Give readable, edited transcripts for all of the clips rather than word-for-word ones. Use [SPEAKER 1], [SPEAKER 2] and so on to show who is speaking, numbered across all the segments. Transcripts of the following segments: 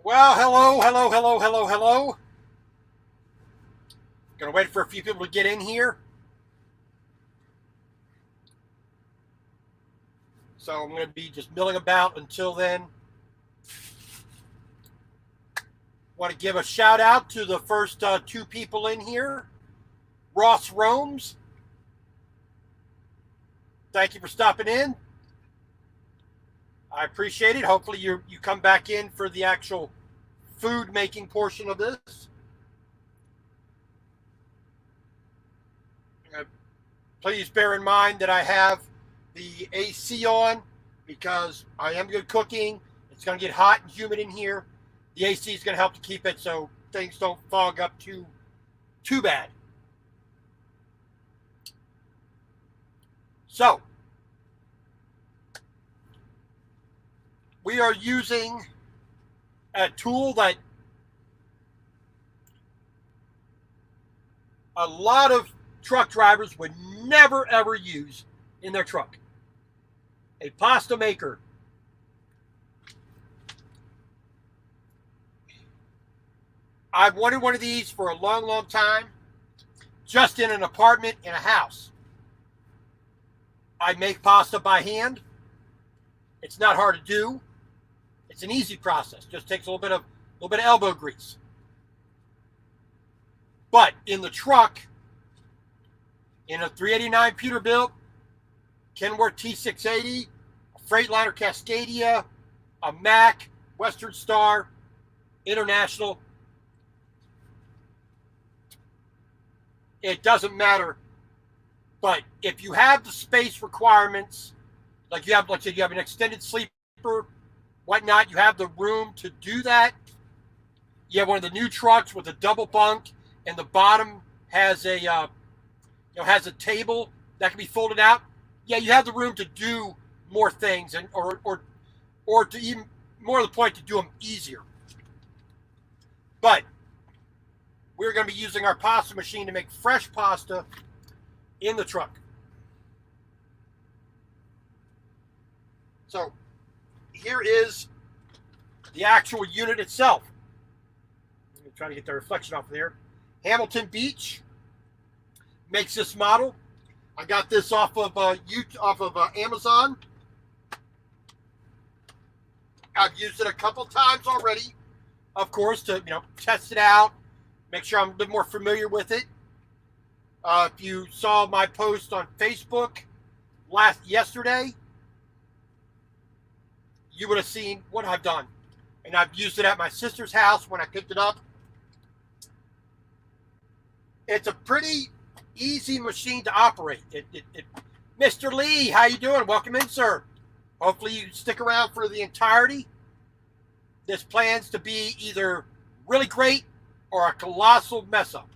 [SPEAKER 1] Well, hello. Gonna wait for a few people to get in here. So I'm gonna be just milling about until then. Want to give a shout out to the first two people in here. Ross Romes, thank you for stopping in. I appreciate it. Hopefully you come back in for the actual food making portion of this. Please bear in mind that I have the AC on because I am good cooking. It's going to get hot and humid in here. The AC is going to help to keep it so things don't fog up too bad. So, we are using a tool that a lot of truck drivers would never ever use in their truck. A pasta maker. I've wanted one of these for a long time, just in an apartment in a house. I make pasta by hand. It's not hard to do. It's an easy process. Just takes a little bit of elbow grease. But in the truck, in a 389 Peterbilt, Kenworth T680, a Freightliner Cascadia, a Mack, Western Star, International, it doesn't matter. But if you have the space requirements, like you have, let's say you have an extended sleeper, whatnot, you have the room to do that. You have one of the new trucks with a double bunk, and the bottom has a has a table that can be folded out. Yeah, you have the room to do more things, and or to even more to the point, to do them easier. But we're going to be using our pasta machine to make fresh pasta in the truck. So here is the actual unit itself. I'm trying to get the reflection off of there. Hamilton Beach makes this model. I got this off of Amazon. I've used it a couple times already, of course, to test it out, make sure I'm a bit more familiar with it. If you saw my post on Facebook yesterday, you would have seen what I've done. And I've used it at my sister's house when I picked it up. It's a pretty easy machine to operate. Mr. Lee, how you doing? Welcome in, sir. Hopefully you stick around for the entirety. This plans to be either really great or a colossal mess up.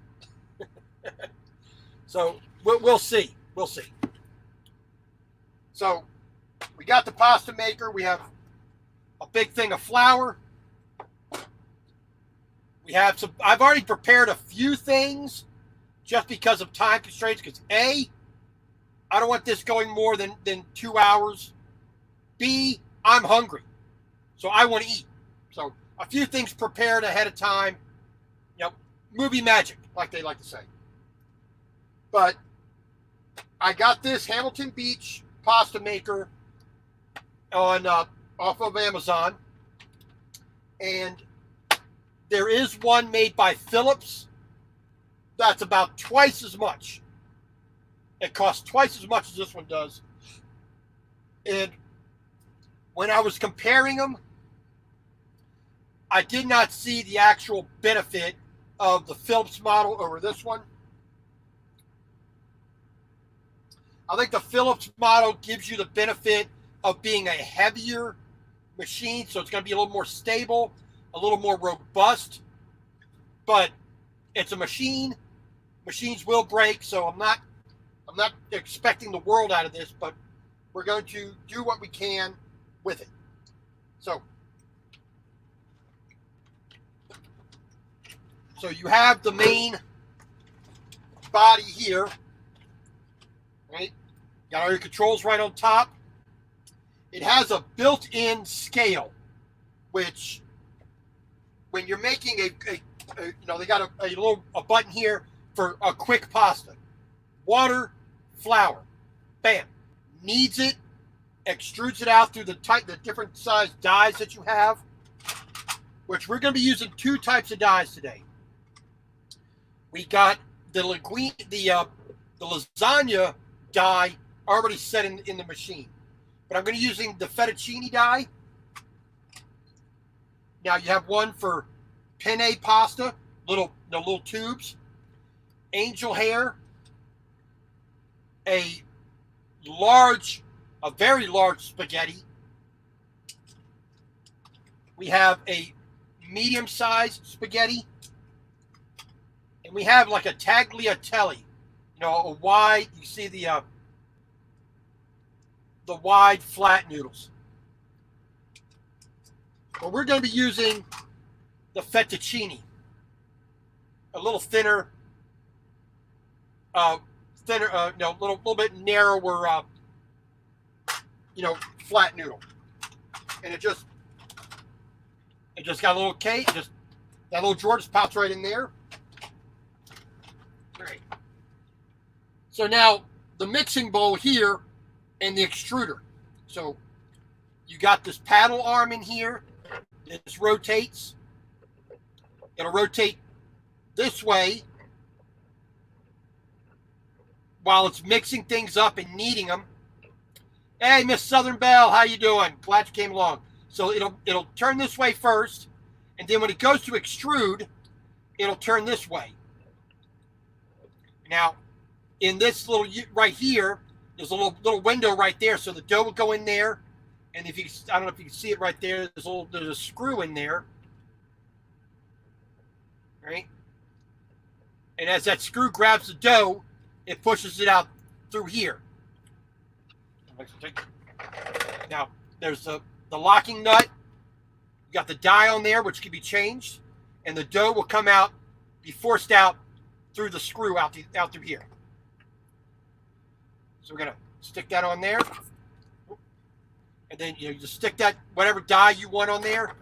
[SPEAKER 1] So we'll see. We'll see. So we got the pasta maker. We have a big thing of flour. We have some. I've already prepared a few things just because of time constraints. Because A, I don't want this going more than 2 hours. B, I'm hungry, so I want to eat. So a few things prepared ahead of time. Movie magic, like they like to say. But I got this Hamilton Beach pasta maker on off of Amazon, and there is one made by Philips that's about twice as much. It costs twice as much as this one does. And when I was comparing them, I did not see the actual benefit of the Philips model over this one. I think the Philips model gives you the benefit of being a heavier machine, so it's going to be a little more stable, a little more robust. But it's a machine. Machines will break, so I'm not expecting the world out of this, but we're going to do what we can with it. So you have the main body here, right? Got all your controls right on top. It has a built-in scale, which when you're making they got a button here for a quick pasta. Water, flour, bam. Kneads it, extrudes it out through the different size dies that you have, which we're going to be using 2 types of dies today. We got the lasagna die already set in the machine, but I'm going to be using the fettuccine die. Now you have one for penne pasta, the little tubes, angel hair, a very large spaghetti. We have a medium-sized spaghetti, and we have like a tagliatelle, a wide. You see the wide flat noodles. But we're going to be using the fettuccine, a little thinner, little bit narrower, flat noodle, and it just got a little cake. Just that little drawer just pops right in there. All right. So now the mixing bowl here and the extruder. So you got this paddle arm in here. This rotates. It'll rotate this way while it's mixing things up and kneading them. Hey, Miss Southern Belle, how you doing? Glad you came along. So it'll turn this way first, and then when it goes to extrude, it'll turn this way. Now, in this little right here, there's a little window right there, so the dough will go in there. And I don't know if you can see it right there. There's a screw in there, right? And as that screw grabs the dough, it pushes it out through here. Now, there's the locking nut. You got the die on there, which can be changed, and the dough will come out, be forced out through the screw out through here. So we're gonna stick that on there, and then you just stick that whatever die you want on there,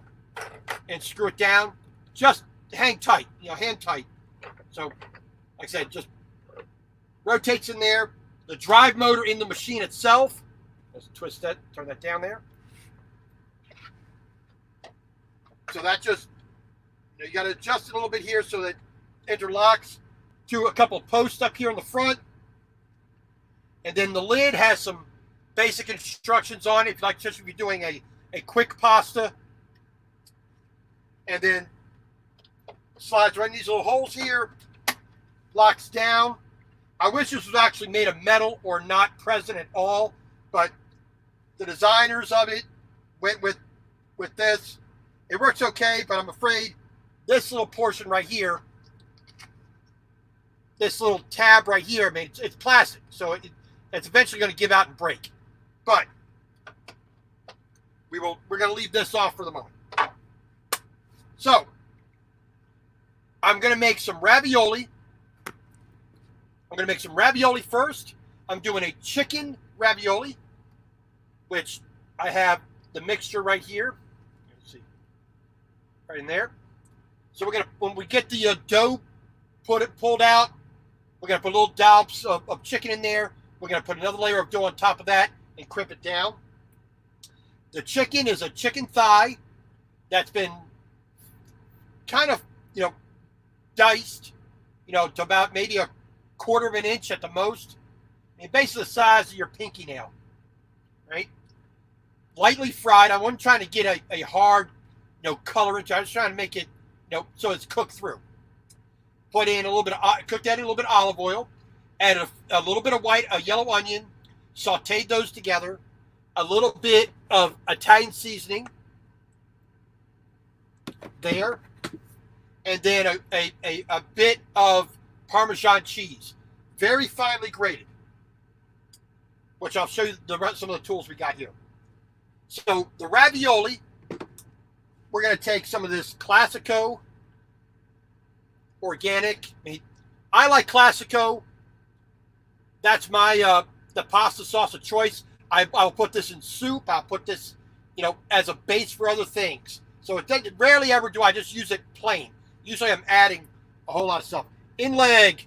[SPEAKER 1] and screw it down. Just hang tight, hand tight. So, like I said, just rotates in there. The drive motor in the machine itself. Let's twist that, turn that down there. So that just, you got to adjust it a little bit here so that it interlocks to a couple posts up here in the front. And then the lid has some basic instructions on it, if you're doing a quick pasta. And then slides right in these little holes here, locks down. I wish this was actually made of metal or not present at all, but the designers of it went with this. It works okay, but I'm afraid this little portion right here, this little tab right here, it's plastic, so it's eventually going to give out and break. But we're going to leave this off for the moment. So I'm going to make some ravioli. I'm going to make some ravioli first. I'm doing a chicken ravioli, which I have the mixture right here. Let's see, right in there. So we're going to, when we get the dough pulled out, we're going to put little dollops of chicken in there. We're going to put another layer of dough on top of that and crimp it down. The chicken is a chicken thigh that's been kind of, diced, to about maybe a quarter of an inch at the most. Basically the size of your pinky nail, right? Lightly fried. I wasn't trying to get a hard, color into it. I was trying to make it, so it's cooked through. Put in a little bit cook that in a little bit of olive oil. Add a little bit of yellow onion. Sauteed those together. A little bit of Italian seasoning. There. And then a bit of Parmesan cheese. Very finely grated. Which I'll show you some of the tools we got here. So the ravioli, we're going to take some of this Classico organic. I like Classico. That's my the pasta sauce of choice. I'll put this in soup. I'll put this, as a base for other things. So it doesn't, rarely ever do I just use it plain. Usually I'm adding a whole lot of stuff. In leg.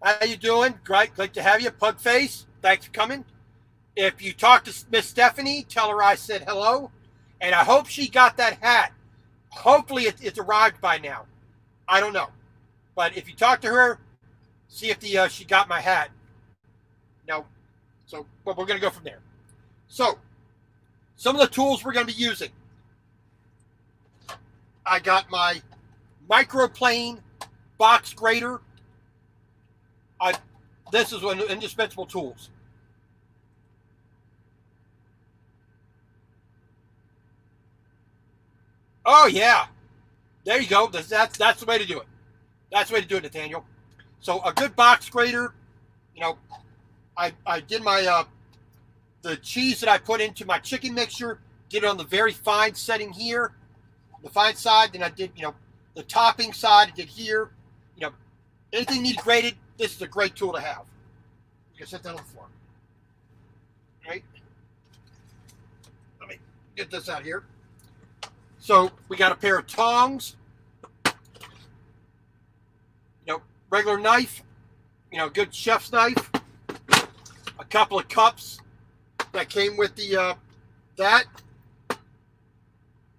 [SPEAKER 1] How you doing? Great to have you. Pug face. Thanks for coming. If you talk to Miss Stephanie, tell her I said hello. And I hope she got that hat. Hopefully it's arrived by now. I don't know. But if you talk to her, see if she got my hat. No. So, but we're going to go from there. So, some of the tools we're going to be using. I got my microplane box grater. This is one of the indispensable tools. Oh yeah, there you go. That's the way to do it. That's the way to do it, Nathaniel. So a good box grater. You know, I did my the cheese that I put into my chicken mixture. Did it on the very fine setting here, the fine side. Then I did the topping side. I did here. Anything needs grated. This is a great tool to have. You can set that on the floor. Right. Let me get this out here. So we got a pair of tongs, regular knife, good chef's knife, a couple of cups that came with the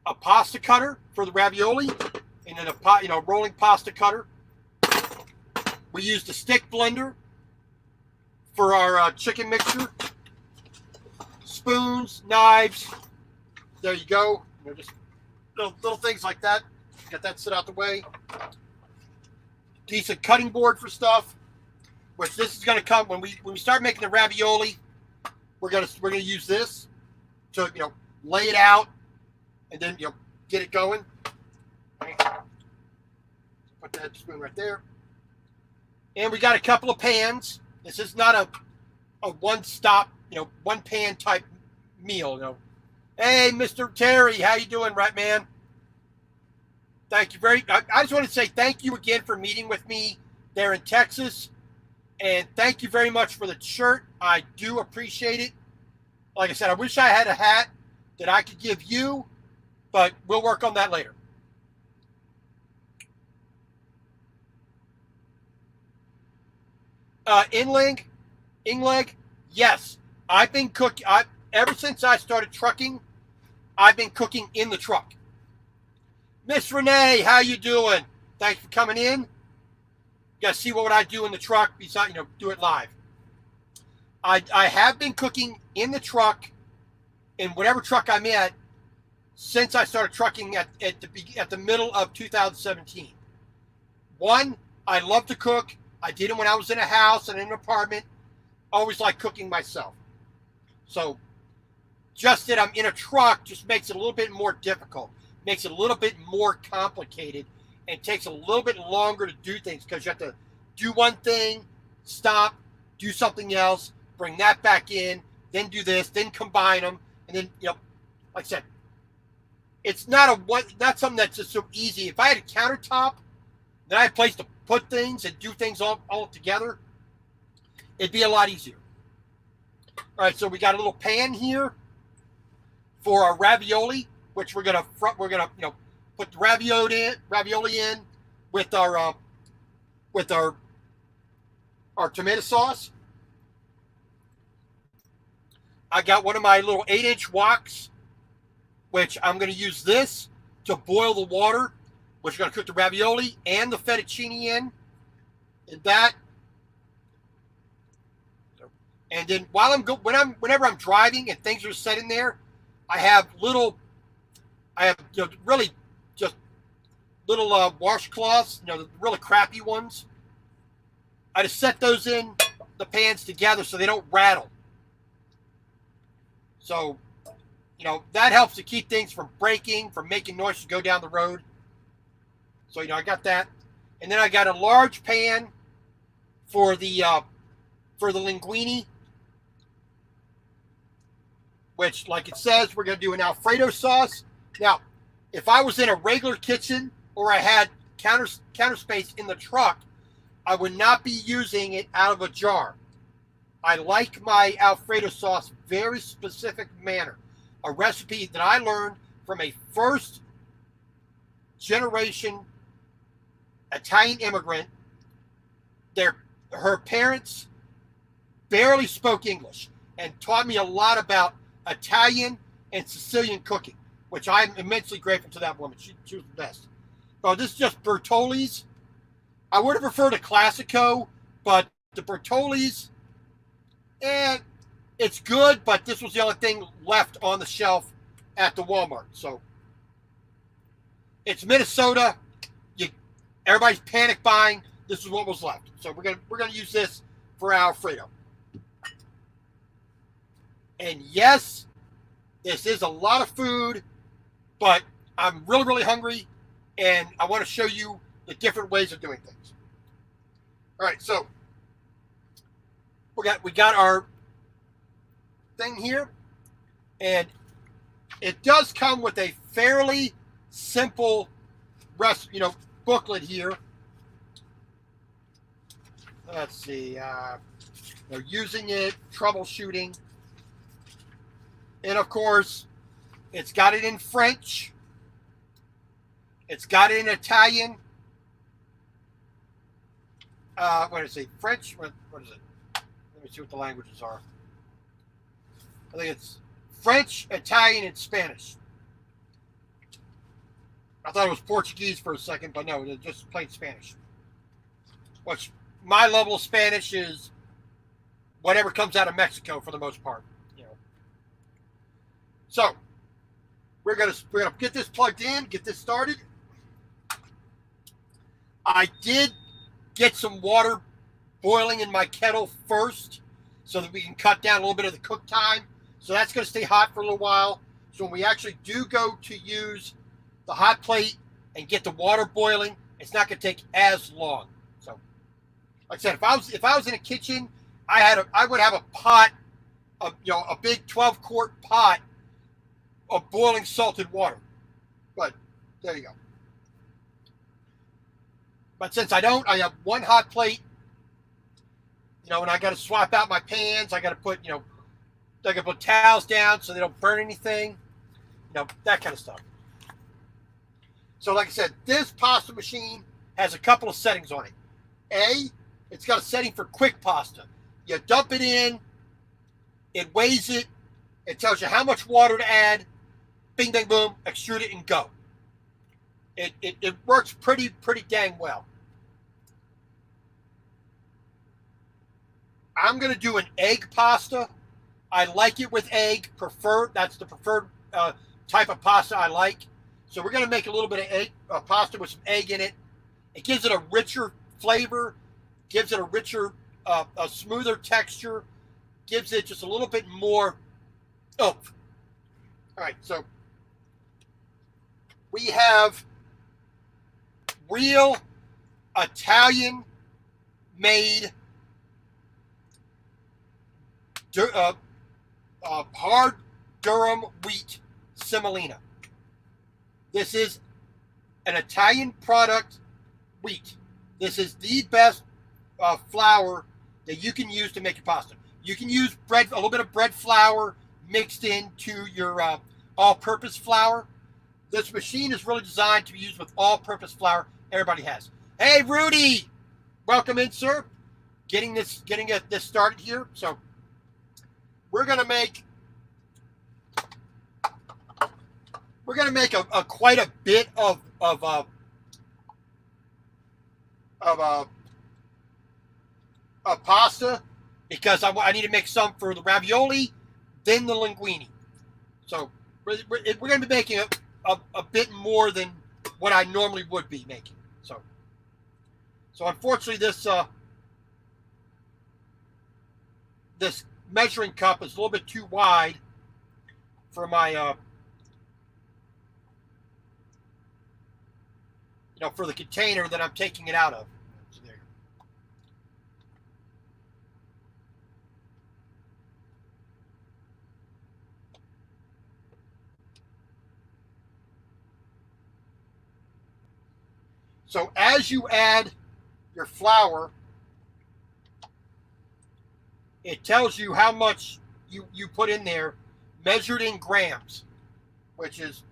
[SPEAKER 1] a pasta cutter for the ravioli, and then a rolling pasta cutter. We used a stick blender for our chicken mixture. Spoons, knives. There you go. Just little things like that. Get that set out the way. Decent cutting board for stuff. Which this is going to come when we start making the ravioli. We're gonna use this to lay it out and then get it going. Put that spoon right there. And we got a couple of pans. This is not a one-stop, one pan type meal. Hey, Mr. Terry, how you doing, right, man? Thank you I just want to say thank you again for meeting with me there in Texas. And thank you very much for the shirt. I do appreciate it. Like I said, I wish I had a hat that I could give you, but we'll work on that later. Ingleg, yes. I've been cooking. Ever since I started trucking, I've been cooking in the truck. Miss Renee, how you doing? Thanks for coming in. You guys see what I do in the truck besides, do it live. I have been cooking in the truck, in whatever truck I'm at, since I started trucking at the middle of 2017. One, I love to cook. I did it when I was in a house and in an apartment. Always like cooking myself. So just that I'm in a truck just makes it a little bit more difficult. Makes it a little bit more complicated and takes a little bit longer to do things because you have to do one thing, stop, do something else, bring that back in, then do this, then combine them. And then, like I said, it's not something that's just so easy. If I had a countertop, then I had a place to put things and do things all together, it'd be a lot easier. All right, so we got a little pan here for our ravioli, which we're gonna put the ravioli in with our tomato sauce. I got one of my little 8-inch woks, which I'm gonna use this to boil the water, which we're gonna cook the ravioli and the fettuccine in that. And then while whenever I'm driving and things are set in there, I have really just little washcloths, the really crappy ones. I just set those in the pans together so they don't rattle. So, that helps to keep things from breaking, from making noise to go down the road. So, I got that. And then I got a large pan for the linguine, which, like it says, we're going to do an Alfredo sauce. Now, if I was in a regular kitchen or I had counter space in the truck, I would not be using it out of a jar. I like my Alfredo sauce very specific manner. a recipe that I learned from a first generation Italian immigrant. Her parents barely spoke English and taught me a lot about Italian and Sicilian cooking, which I'm immensely grateful to that woman. She was the best. So this is just Bertolli's. I would have preferred a Classico, but the Bertolli's, it's good, but this was the only thing left on the shelf at the Walmart. So it's Minnesota. Everybody's panic buying. This is what was left. So we're gonna use this for Alfredo. And yes, this is a lot of food, but I'm really, really hungry, and I want to show you the different ways of doing things. All right, so we got our thing here, and it does come with a fairly simple booklet here. Let's see, using it, troubleshooting, and of course, it's got it in French. It's got it in Italian. What is it? French? What is it? Let me see what the languages are. I think it's French, Italian, and Spanish. I thought it was Portuguese for a second, but no, it's just plain Spanish. Which my level of Spanish is whatever comes out of Mexico for the most part. So we're gonna get this plugged in, get this started. I did get some water boiling in my kettle first so that we can cut down a little bit of the cook time. So that's going to stay hot for a little while. So when we actually do go to use the hot plate and get the water boiling, it's not going to take as long. So, like I said, if I was in a kitchen, I would have a pot, a big 12-quart pot of boiling salted water. But there you go. But since I don't, I have one hot plate, and I got to swap out my pans. I got to put, I got to put towels down so they don't burn anything, that kind of stuff. So like I said, this pasta machine has a couple of settings on it. It's got a setting for quick pasta. You dump it in, it weighs it, it tells you how much water to add, bing, bang, boom, extrude it and go. It works pretty dang well. I'm going to do an egg pasta. I like it with egg, that's the preferred type of pasta I like. So we're going to make a little bit of egg pasta with some egg in it. It gives it a richer flavor, gives it a richer, a smoother texture, gives it just a little bit more oomph. All right, so we have real Italian-made hard durum wheat semolina. This is an Italian product wheat. This is the best flour that you can use to make your pasta. You can use a little bit of bread flour mixed into your all-purpose flour. This machine is really designed to be used with all-purpose flour everybody has. Hey, Rudy! Welcome in, sir. Getting this started here. So we're gonna make quite a bit of pasta because I need to make some for the ravioli, then the linguine. So we're going to be making a bit more than what I normally would be making. So unfortunately, this measuring cup is a little bit too wide for my for the container that I'm taking it out of. So there you go. So as you add your flour, it tells you how much you put in there measured in grams, which is,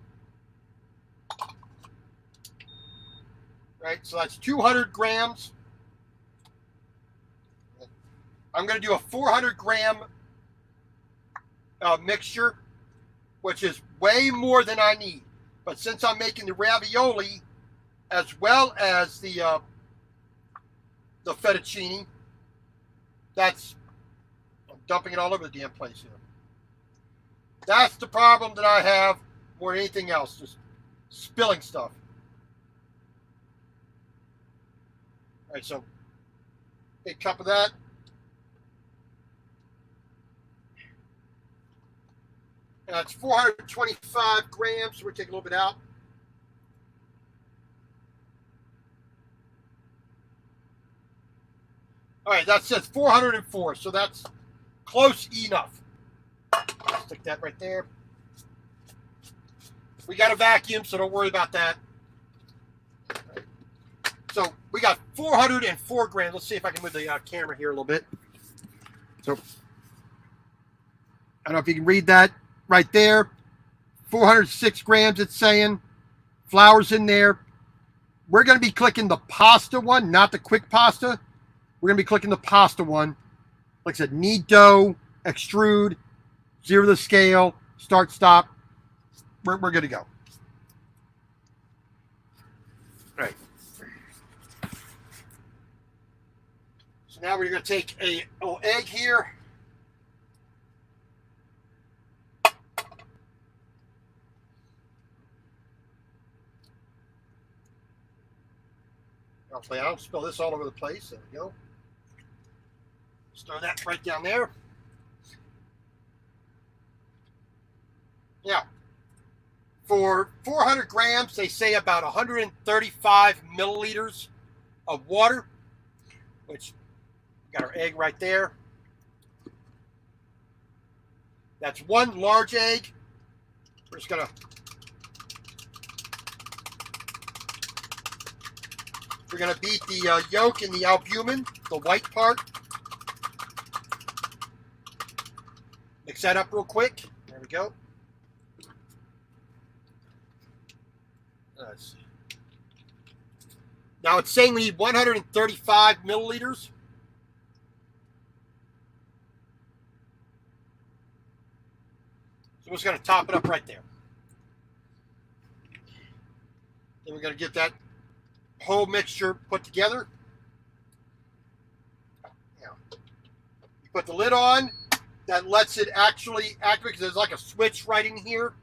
[SPEAKER 1] right, so that's 200 grams. I'm going to do a 400 gram mixture, which is way more than I need. But since I'm making the ravioli as well as the fettuccine, I'm dumping it all over the damn place here. That's the problem that I have more than anything else, just spilling stuff. All right, so big cup of that. And that's 425 grams, so we're taking a little bit out. All right, that says 404, so that's close enough. Stick that right there. We got a vacuum, so don't worry about that. Right. So we got 404 grams. Let's see if I can move the camera here a little bit. So I don't know if you can read that right there. 406 grams, it's saying. Flour's in there. We're going to be clicking the pasta one, not the quick pasta. We're going to be clicking the pasta one. Like I said, knead dough, extrude, zero the scale, start, stop. We're good to go. All right. So now we're going to take a little egg here. Hopefully I don't spill this all over the place. There we go. Just throw that right down there. Now, for 400 grams, they say about 135 milliliters of water, which we got our egg right there. That's one large egg. We're just going to beat the yolk and the albumin, the white part. Mix that up real quick. There we go. Let's see. Now it's saying we need 135 milliliters. So we're just going to top it up right there. Then we're going to get that whole mixture put together. Now, you put the lid on. That lets it actually activate because there's like a switch right in here.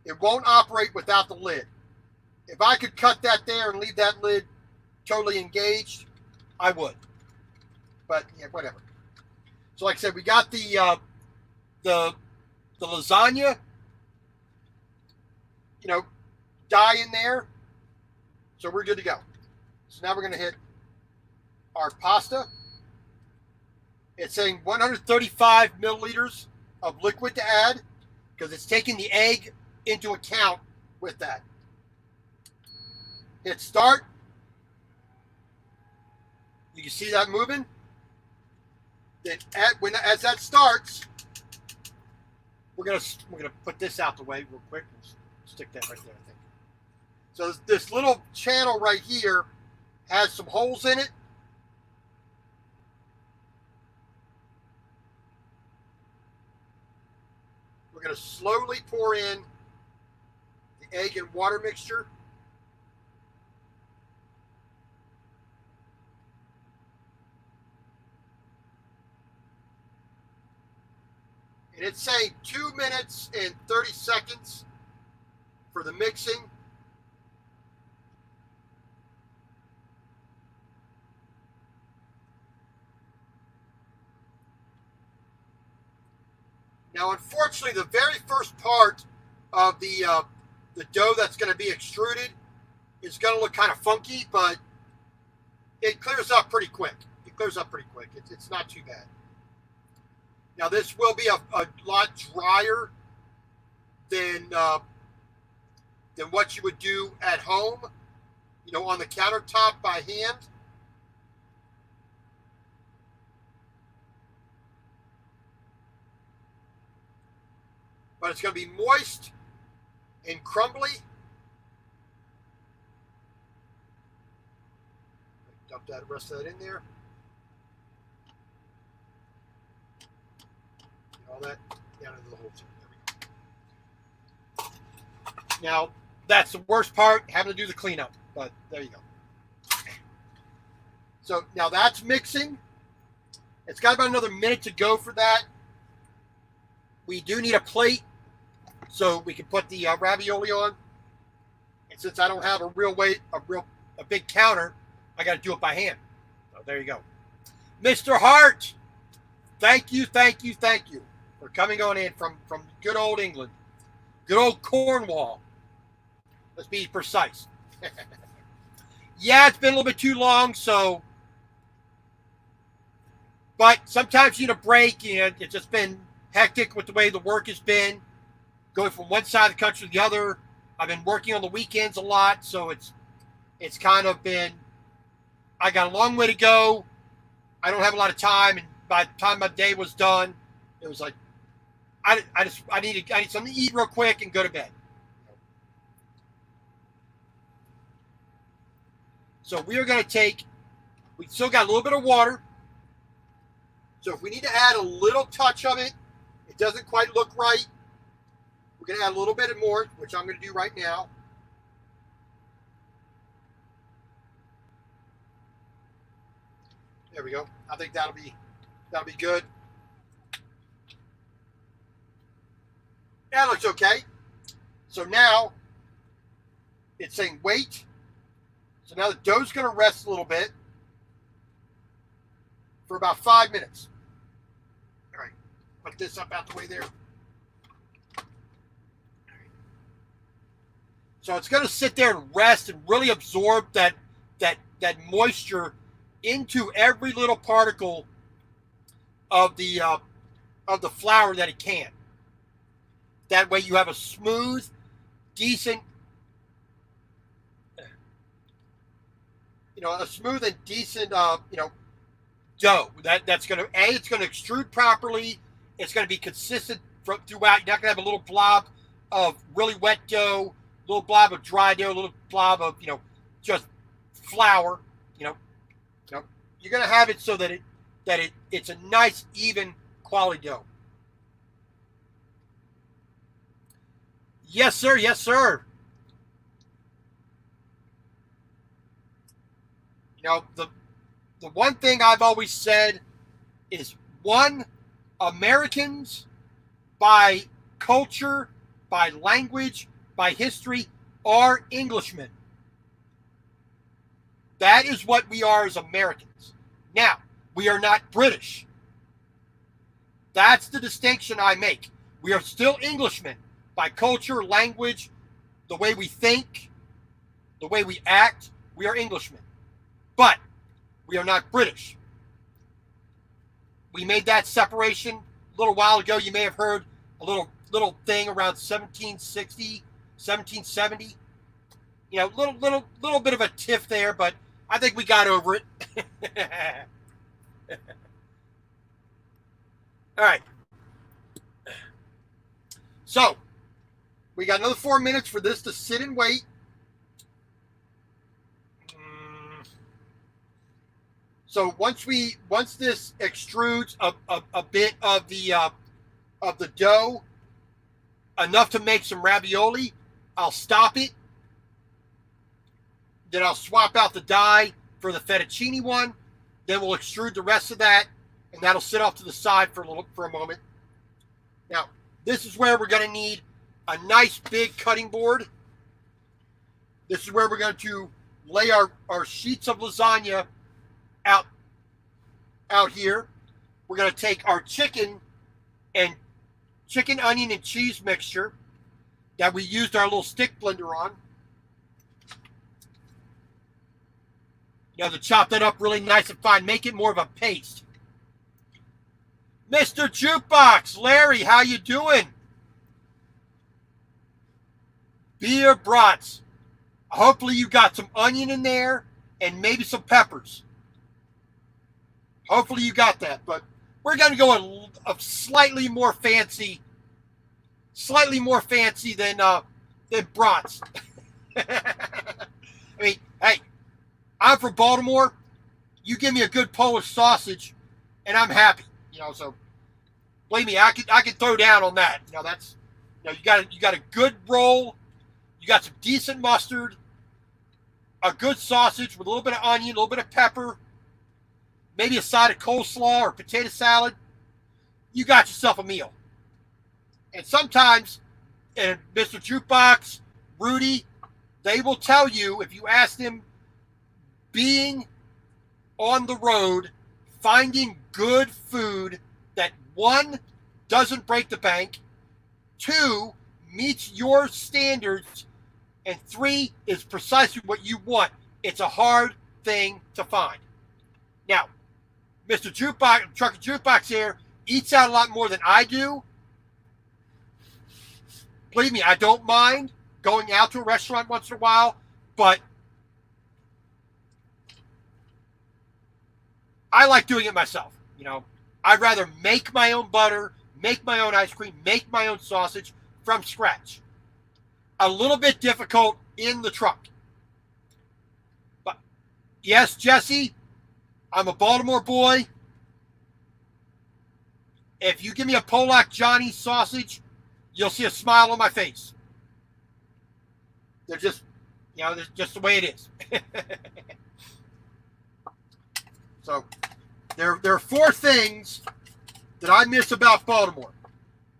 [SPEAKER 1] It won't operate without the lid. If I could cut that there and leave that lid totally engaged, I would. But yeah, whatever. So like I said, we got the lasagna, dye in there. So we're good to go. So now we're going to hit our pasta. It's saying 135 milliliters of liquid to add because it's taking the egg into account with that. Hit start. You can see that moving. Then as that starts, we're gonna put this out the way real quick. We'll stick that right there, I think. So this little channel right here has some holes in it. We're going to slowly pour in the egg and water mixture. And it's saying 2 minutes and 30 seconds for the mixing. Now, unfortunately, the very first part of the dough that's going to be extruded is going to look kind of funky, but it clears up pretty quick. It's not too bad. Now, this will be a lot drier than what you would do at home, on the countertop by hand. but it's going to be moist and crumbly. Dump that rest of that in there. Get all that down into the whole thing. There we go. Now, that's the worst part, having to do the cleanup, but there you go. So now that's mixing. It's got about another minute to go for that. We do need a plate so we can put the ravioli on. And since I don't have a big counter, I got to do it by hand. So there you go. Mr. Hart, thank you for coming on in from good old England. Good old Cornwall. Let's be precise. Yeah, it's been a little bit too long, so... But sometimes you need a break, and it's just been hectic with the way the work has been. Going from one side of the country to the other. I've been working on the weekends a lot, so it's kind of been... I got a long way to go. I don't have a lot of time, and by the time my day was done, it was like, I need something to eat real quick and go to bed. So we are going to take, we still got a little bit of water. So if we need to add a little touch of it, it doesn't quite look right, we're going to add a little bit more, which I'm going to do right now. There we go. I think that'll be good. That looks okay. So now it's saying wait. So now the dough's going to rest a little bit for about 5 minutes. All right, put this up out the way there. So it's going to sit there and rest and really absorb that moisture into every little particle of the flour that it can. That way you have a smooth, decent, a smooth and decent, dough. That's going to, it's going to extrude properly. It's going to be consistent throughout. You're not going to have a little blob of really wet dough, a little blob of dry dough, a little blob of, just flour, You're going to have it so that it's a nice, even quality dough. Yes, sir. Yes, sir. The one thing I've always said is, one, Americans, by culture, by language, by history, are Englishmen. That is what we are as Americans. Now, we are not British. That's the distinction I make. We are still Englishmen by culture, language, the way we think, the way we act. We are Englishmen. But we are not British. We made that separation a little while ago. You may have heard a little thing around 1760, 1770. Little bit of a tiff there, but I think we got over it. All right. So, we got another 4 minutes for this to sit and wait. So once this extrudes a bit of the dough, enough to make some ravioli, I'll stop it. Then I'll swap out the dye for the fettuccine one. Then we'll extrude the rest of that, and that'll sit off to the side for a moment. Now, this is where we're going to need a nice big cutting board. This is where we're going to lay our sheets of lasagna out here. We're going to take our chicken, onion, and cheese mixture that we used our little stick blender on. To chop that up really nice and fine. Make it more of a paste. Mr. Jukebox, Larry, how you doing? Beer brats. Hopefully you got some onion in there and maybe some peppers. Hopefully you got that. But we're going to go a slightly more fancy slightly more fancy than brats. I mean, hey, I'm from Baltimore. You give me a good Polish sausage, and I'm happy. So believe me, I could throw down on that. That's you got a good roll, you got some decent mustard, a good sausage with a little bit of onion, a little bit of pepper, maybe a side of coleslaw or potato salad. You got yourself a meal. And sometimes, and Mr. Jukebox, Rudy, they will tell you, if you ask them, being on the road, finding good food that, one, doesn't break the bank, two, meets your standards, and three, is precisely what you want. It's a hard thing to find. Now, Mr. Jukebox, Trucker Jukebox here, eats out a lot more than I do. Believe me, I don't mind going out to a restaurant once in a while, but I like doing it myself. I'd rather make my own butter, make my own ice cream, make my own sausage from scratch. A little bit difficult in the truck. But yes, Jesse, I'm a Baltimore boy. If you give me a Polak Johnny sausage, you'll see a smile on my face. They're just, they're just the way it is. So there are four things that I miss about Baltimore.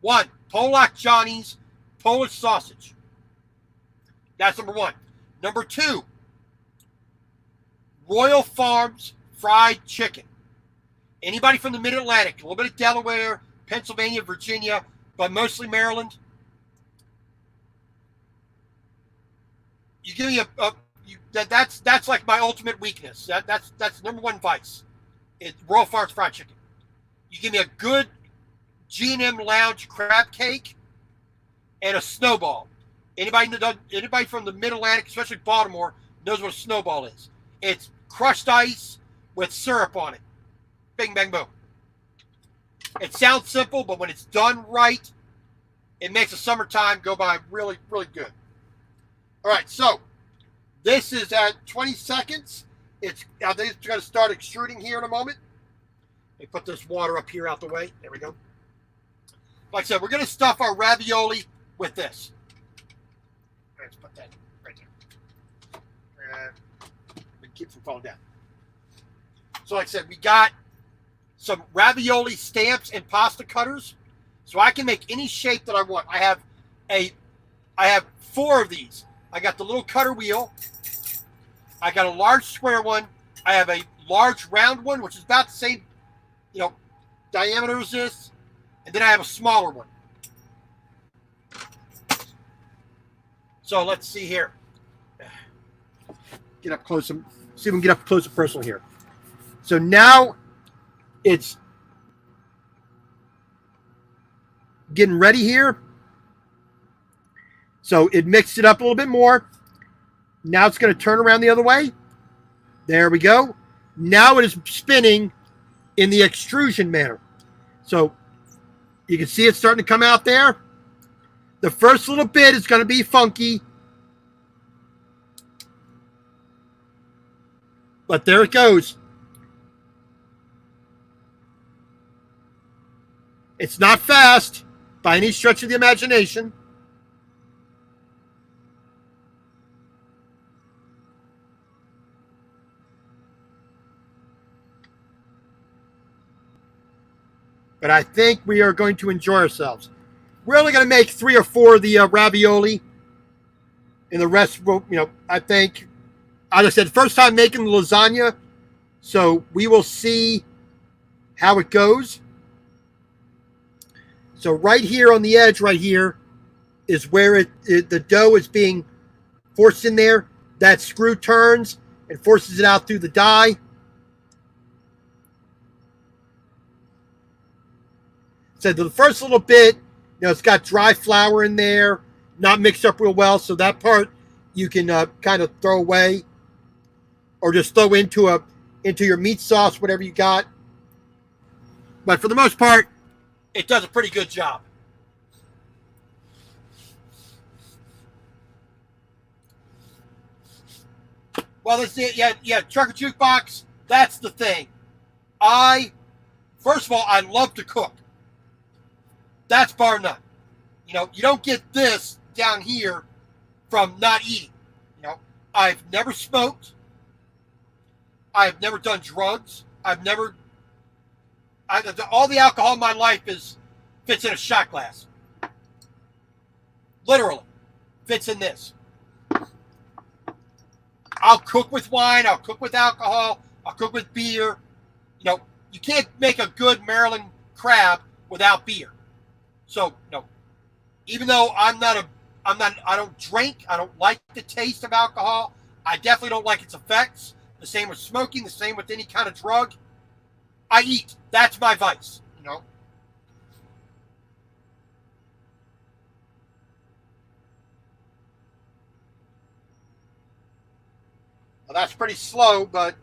[SPEAKER 1] One, Polak Johnny's Polish sausage. That's number one. Number two, Royal Farms fried chicken. Anybody from the Mid-Atlantic, a little bit of Delaware, Pennsylvania, Virginia, but mostly Maryland. You give me that's like my ultimate weakness. That's number one vice. It's Royal Farms fried chicken. You give me a good G&M Lounge crab cake and a snowball. Anybody from the Mid-Atlantic, especially Baltimore, knows what a snowball is. It's crushed ice with syrup on it. Bing, bang, boom. It sounds simple, but when it's done right, it makes the summertime go by really, really good. All right, so this is at 20 seconds. I think it's going to start extruding here in a moment. Let me put this water up here out the way. There we go. Like I said, we're going to stuff our ravioli with this. Let's put that right there. Keep it from falling down. So like I said, we got some ravioli stamps and pasta cutters, so I can make any shape that I want. I have four of these. I got the little cutter wheel. I got a large square one. I have a large round one, which is about the same, diameter as this, and then I have a smaller one. So let's see here. Get up close and see if we can get up close and personal here. So now it's getting ready here. So it mixed it up a little bit more. Now it's going to turn around the other way. There we go. Now it is spinning in the extrusion manner. So you can see it starting to come out there. The first little bit is going to be funky. But there it goes. It's not fast by any stretch of the imagination. But I think we are going to enjoy ourselves. We're only going to make 3 or 4 of the ravioli. And the rest will, I think, as I said, first time making the lasagna. So we will see how it goes. So right here on the edge right here is where the dough is being forced in there. That screw turns and forces it out through the die. So the first little bit, it's got dry flour in there, not mixed up real well. So that part you can kind of throw away, or just throw into your meat sauce, whatever you got. But for the most part, it does a pretty good job. Well, that's it. Yeah. Truck or jukebox. That's the thing. First of all, I love to cook. That's bar none. You don't get this down here from not eating. I've never smoked. I've never done drugs. All the alcohol in my life fits in a shot glass. Literally, fits in this. I'll cook with wine. I'll cook with alcohol. I'll cook with beer. You can't make a good Maryland crab without beer. So, even though I don't drink. I don't like the taste of alcohol. I definitely don't like its effects. The same with smoking. The same with any kind of drug. I eat. That's my vice. Well, that's pretty slow, but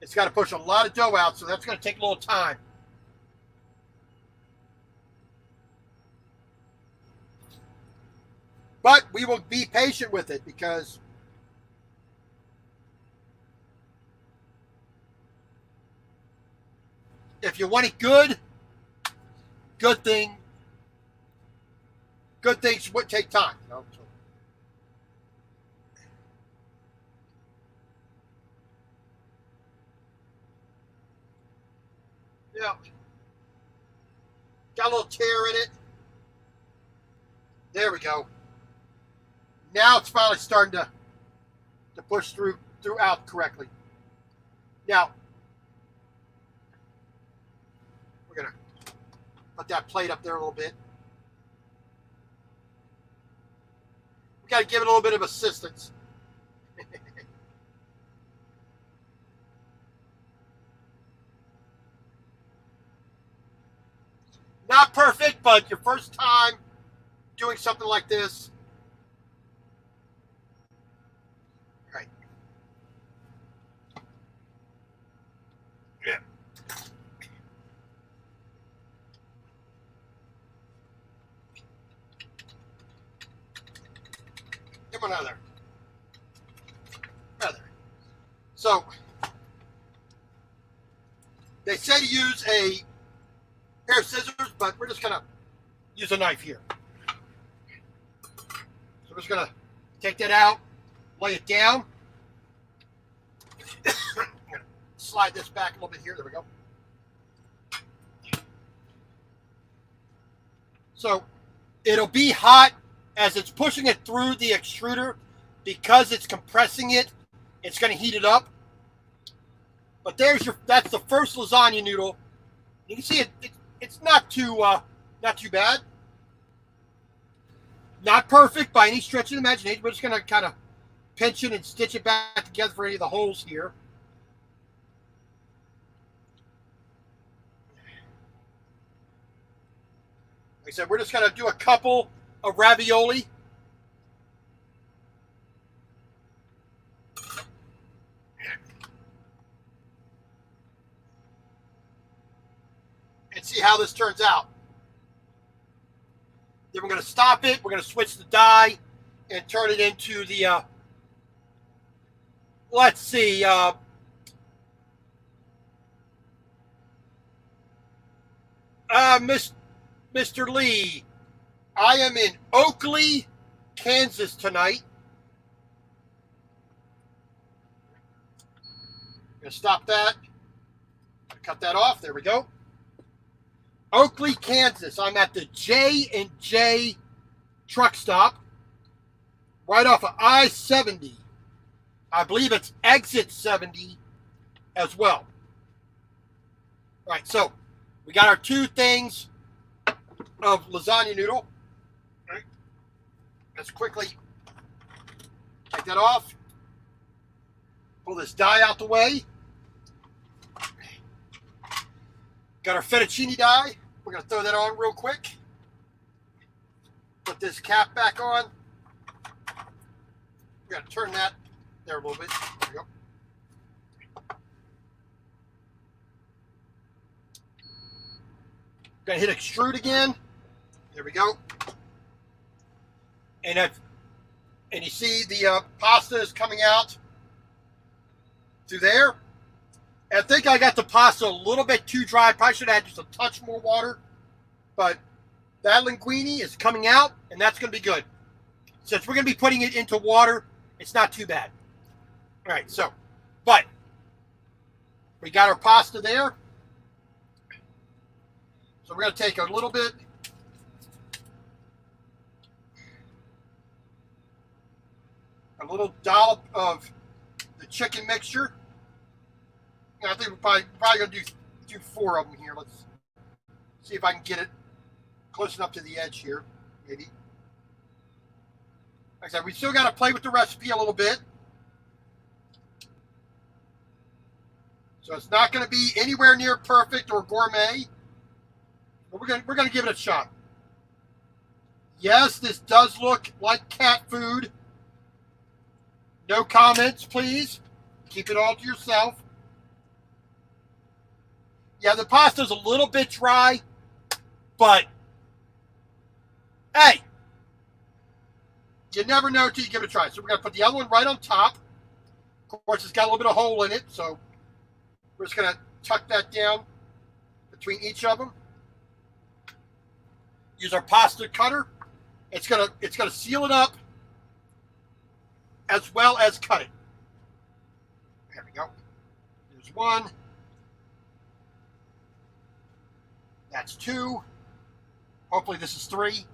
[SPEAKER 1] it's got to push a lot of dough out, so that's going to take a little time. But we will be patient with it because if you want it good things would take time. So. Yeah. Got a little tear in it. There we go. Now it's finally starting to push throughout correctly. Now, we're going to put that plate up there a little bit. We got to give it a little bit of assistance. Not perfect, but your first time doing something like this. All right. Yeah. Give me another. So, they say to use a pair of scissors, but we're just going to use a knife here. So we're just going to take that out, lay it down. I'm going to slide this back a little bit here. There we go. So it'll be hot as it's pushing it through the extruder. Because it's compressing it, it's going to heat it up. But that's the first lasagna noodle. You can see it's not too bad. Not perfect by any stretch of the imagination. We're just going to kind of pinch it and stitch it back together for any of the holes here. Like I said, we're just going to do a couple of ravioli. And see how this turns out. Then we're going to stop it. We're going to switch the die and turn it into the, let's see, Mr. Lee, I am in Oakley, Kansas tonight. I'm going to stop that. Cut that off. There we go. Oakley, Kansas. I'm at the J&J truck stop right off of I-70. I believe it's exit 70 as well. All right, so we got our two things of lasagna noodle. All right. Let's quickly take that off. Pull this die out the way. Got our fettuccine die. We're going to throw that on real quick. Put this cap back on. We're going to turn that there a little bit. There we go. Going to hit extrude again. There we go. And And you see the pasta is coming out through there. And I think I got the pasta a little bit too dry. Probably should have had just a touch more water. But that linguine is coming out, and that's going to be good. Since we're going to be putting it into water, it's not too bad. All right, so, but we got our pasta there. So we're going to take a little bit. A little dollop of the chicken mixture. I think we're probably going to do 4 of them here. Let's see if I can get it close enough to the edge here, maybe. Like I said, we still got to play with the recipe a little bit. So it's not going to be anywhere near perfect or gourmet. But we're going to give it a shot. Yes, this does look like cat food. No comments, please. Keep it all to yourself. Yeah, the pasta's a little bit dry, but hey, you never know until you give it a try. So we're going to put the other one right on top. Of course, it's got a little bit of hole in it, so we're just going to tuck that down between each of them. Use our pasta cutter. It's going to seal it up as well as cut it. There we go. There's 1. That's 2. Hopefully this is 3.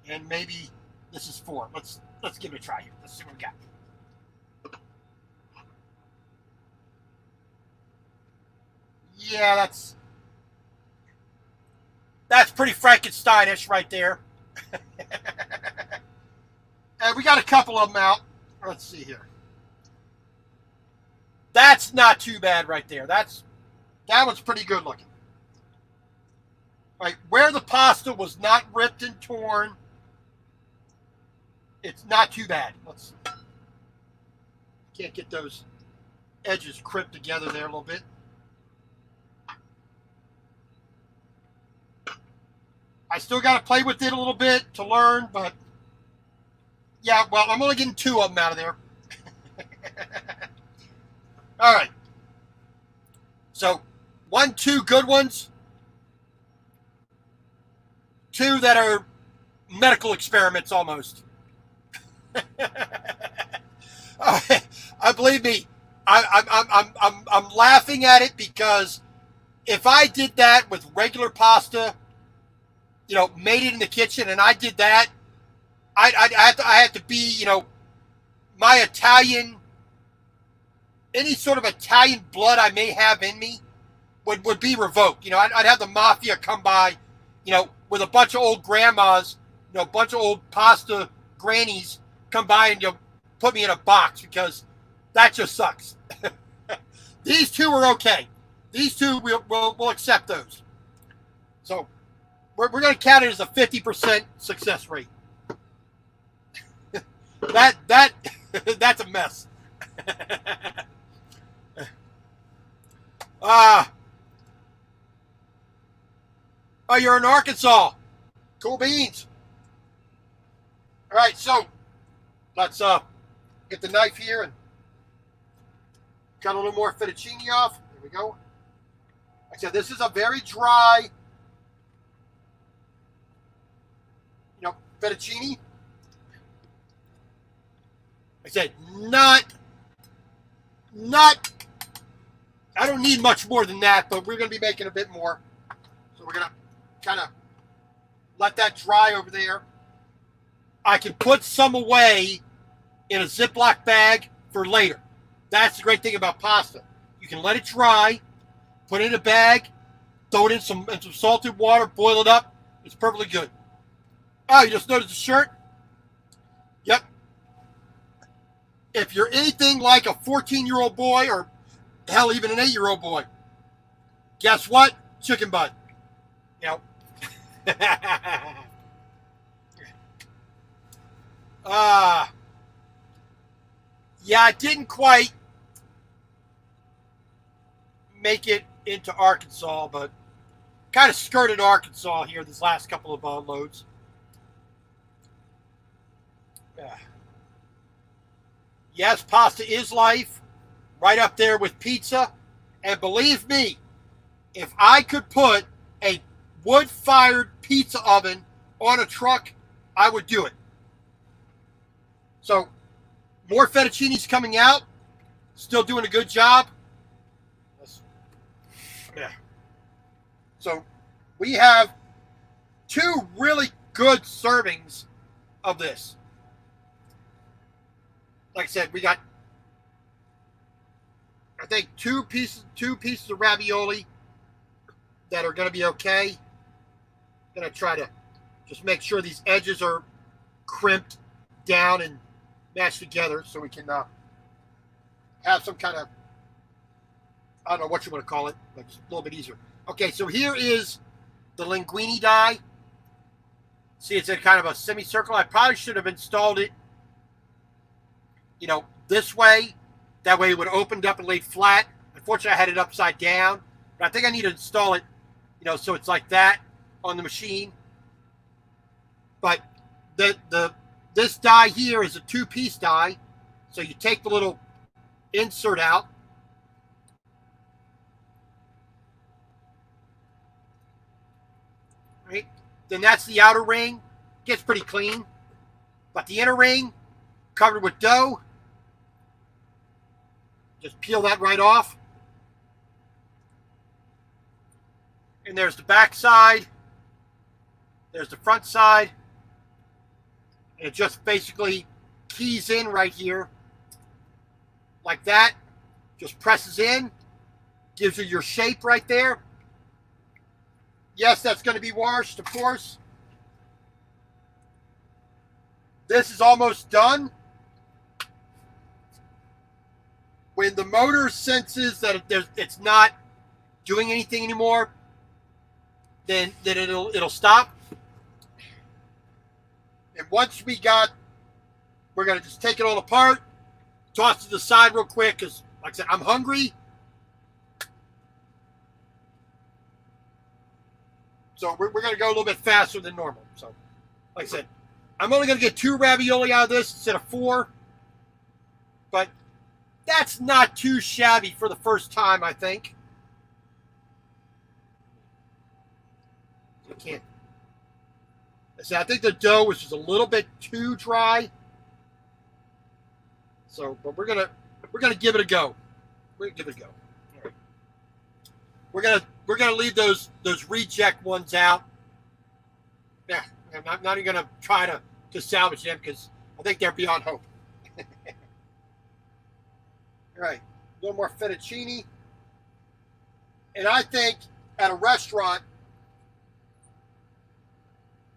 [SPEAKER 1] And maybe this is 4. Let's give it a try here. Let's see what we got. Yeah, that's pretty Frankensteinish right there. And we got a couple of them out. Let's see here. That's not too bad right there. That one's pretty good looking. Right, where the pasta was not ripped and torn, it's not too bad. Let's see. Can't get those edges crimped together there a little bit. I still got to play with it a little bit to learn, but yeah, well, I'm only getting 2 of them out of there. All right. So, 1, 2 good ones. 2 that are medical experiments almost. I believe me, I'm laughing at it because if I did that with regular pasta, made it in the kitchen, and I did that, I had to be, my Italian, any sort of Italian blood I may have in me would be revoked. I'd have the mafia come by, with a bunch of old grandmas, a bunch of old pasta grannies come by and put me in a box because that just sucks. These 2 are okay. These 2 we'll accept those. So we're going to count it as a 50% success rate. That's a mess. Oh, you're in Arkansas. Cool beans. All right, so let's get the knife here and cut a little more fettuccine off. There we go. Like I said, this is a very dry, fettuccine. I said, not, I don't need much more than that, but we're going to be making a bit more. So we're going to kind of let that dry over there. I can put some away in a Ziploc bag for later. That's the great thing about pasta. You can let it dry, put it in a bag, throw it in some salted water, boil it up. It's perfectly good. Oh, you just noticed the shirt? Yep. If you're anything like a 14-year-old boy, or hell, even an 8-year-old boy, guess what? Chicken butt. Yeah, I didn't quite make it into Arkansas, but kind of skirted Arkansas here this last couple of loads. Yes, pasta is life, right up there with pizza. And believe me, if I could put a wood-fired pizza oven on a truck, I would do it. So, more fettuccine's coming out. Still doing a good job. Yeah. So, we have 2 really good servings of this. Like I said, we got, I think, two pieces of ravioli that are going to be okay. Going to try to just make sure these edges are crimped down and mashed together so we can have some kind of, I don't know what you want to call it, but it's a little bit easier. Okay, so here is the linguine die. See, it's in kind of a semicircle. I probably should have installed it, this way. That way it would have opened up and laid flat. Unfortunately, I had it upside down. But I think I need to install it, so it's like that on the machine. But this die here is a 2-piece die. So you take the little insert out. Right? Then that's the outer ring. Gets pretty clean. But the inner ring, covered with dough. Just peel that right off. And there's the back side. There's the front side. And it just basically keys in right here. Like that. Just presses in. Gives you your shape right there. Yes, that's going to be washed, of course. This is almost done. When the motor senses that it's not doing anything anymore, then it'll stop. And once we're going to just take it all apart, toss it to the side real quick, because, like I said, I'm hungry. So we're going to go a little bit faster than normal. So, like I said, I'm only going to get 2 ravioli out of this instead of 4. But that's not too shabby for the first time, I think. I can't. I think the dough was just a little bit too dry. So, but we're gonna give it a go. We're gonna give it a go. All right. We're gonna leave those reject ones out. Yeah, I'm not even gonna try to salvage them because I think they're beyond hope. All right, a little more fettuccine. And I think at a restaurant,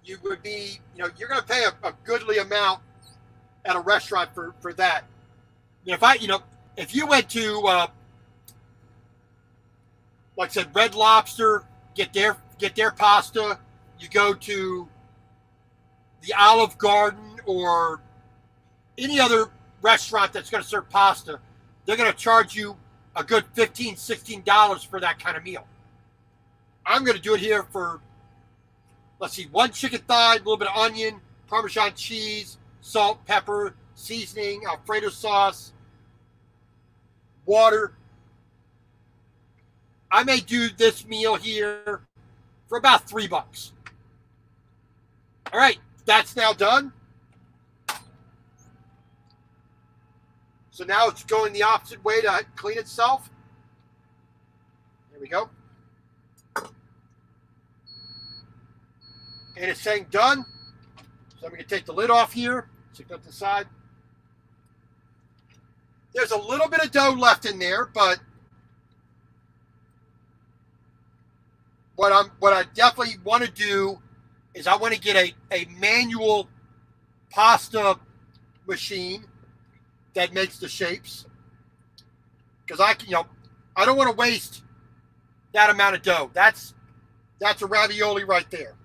[SPEAKER 1] you would be, you're going to pay a goodly amount at a restaurant for that. If you went to, like I said, Red Lobster, get their pasta. You go to the Olive Garden or any other restaurant that's going to serve pasta, they're going to charge you a good $15, $16 for that kind of meal. I'm going to do it here for, let's see, 1 chicken thigh, a little bit of onion, Parmesan cheese, salt, pepper, seasoning, Alfredo sauce, water. I may do this meal here for about $3. All right, that's now done. So now it's going the opposite way to clean itself. There we go. And it's saying done. So I'm going to take the lid off here. Stick that to the side. There's a little bit of dough left in there, but what I definitely want to do is I want to get a manual pasta machine that makes the shapes, because I don't want to waste that amount of dough. That's a ravioli right there.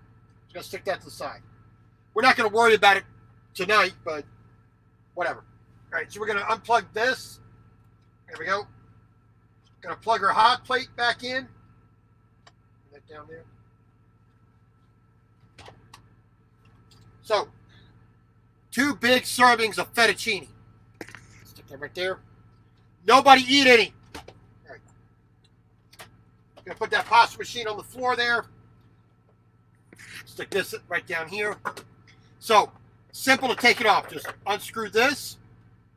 [SPEAKER 1] Just gonna stick that to the side. We're not gonna worry about it tonight, but whatever. All right, so we're gonna unplug this. There we go. Gonna plug our hot plate back in. Put that down there. So 2 big servings of fettuccine. Stick that right there. Nobody eat any. All right. I'm going to put that pasta machine on the floor there. Stick this right down here. So, simple to take it off. Just unscrew this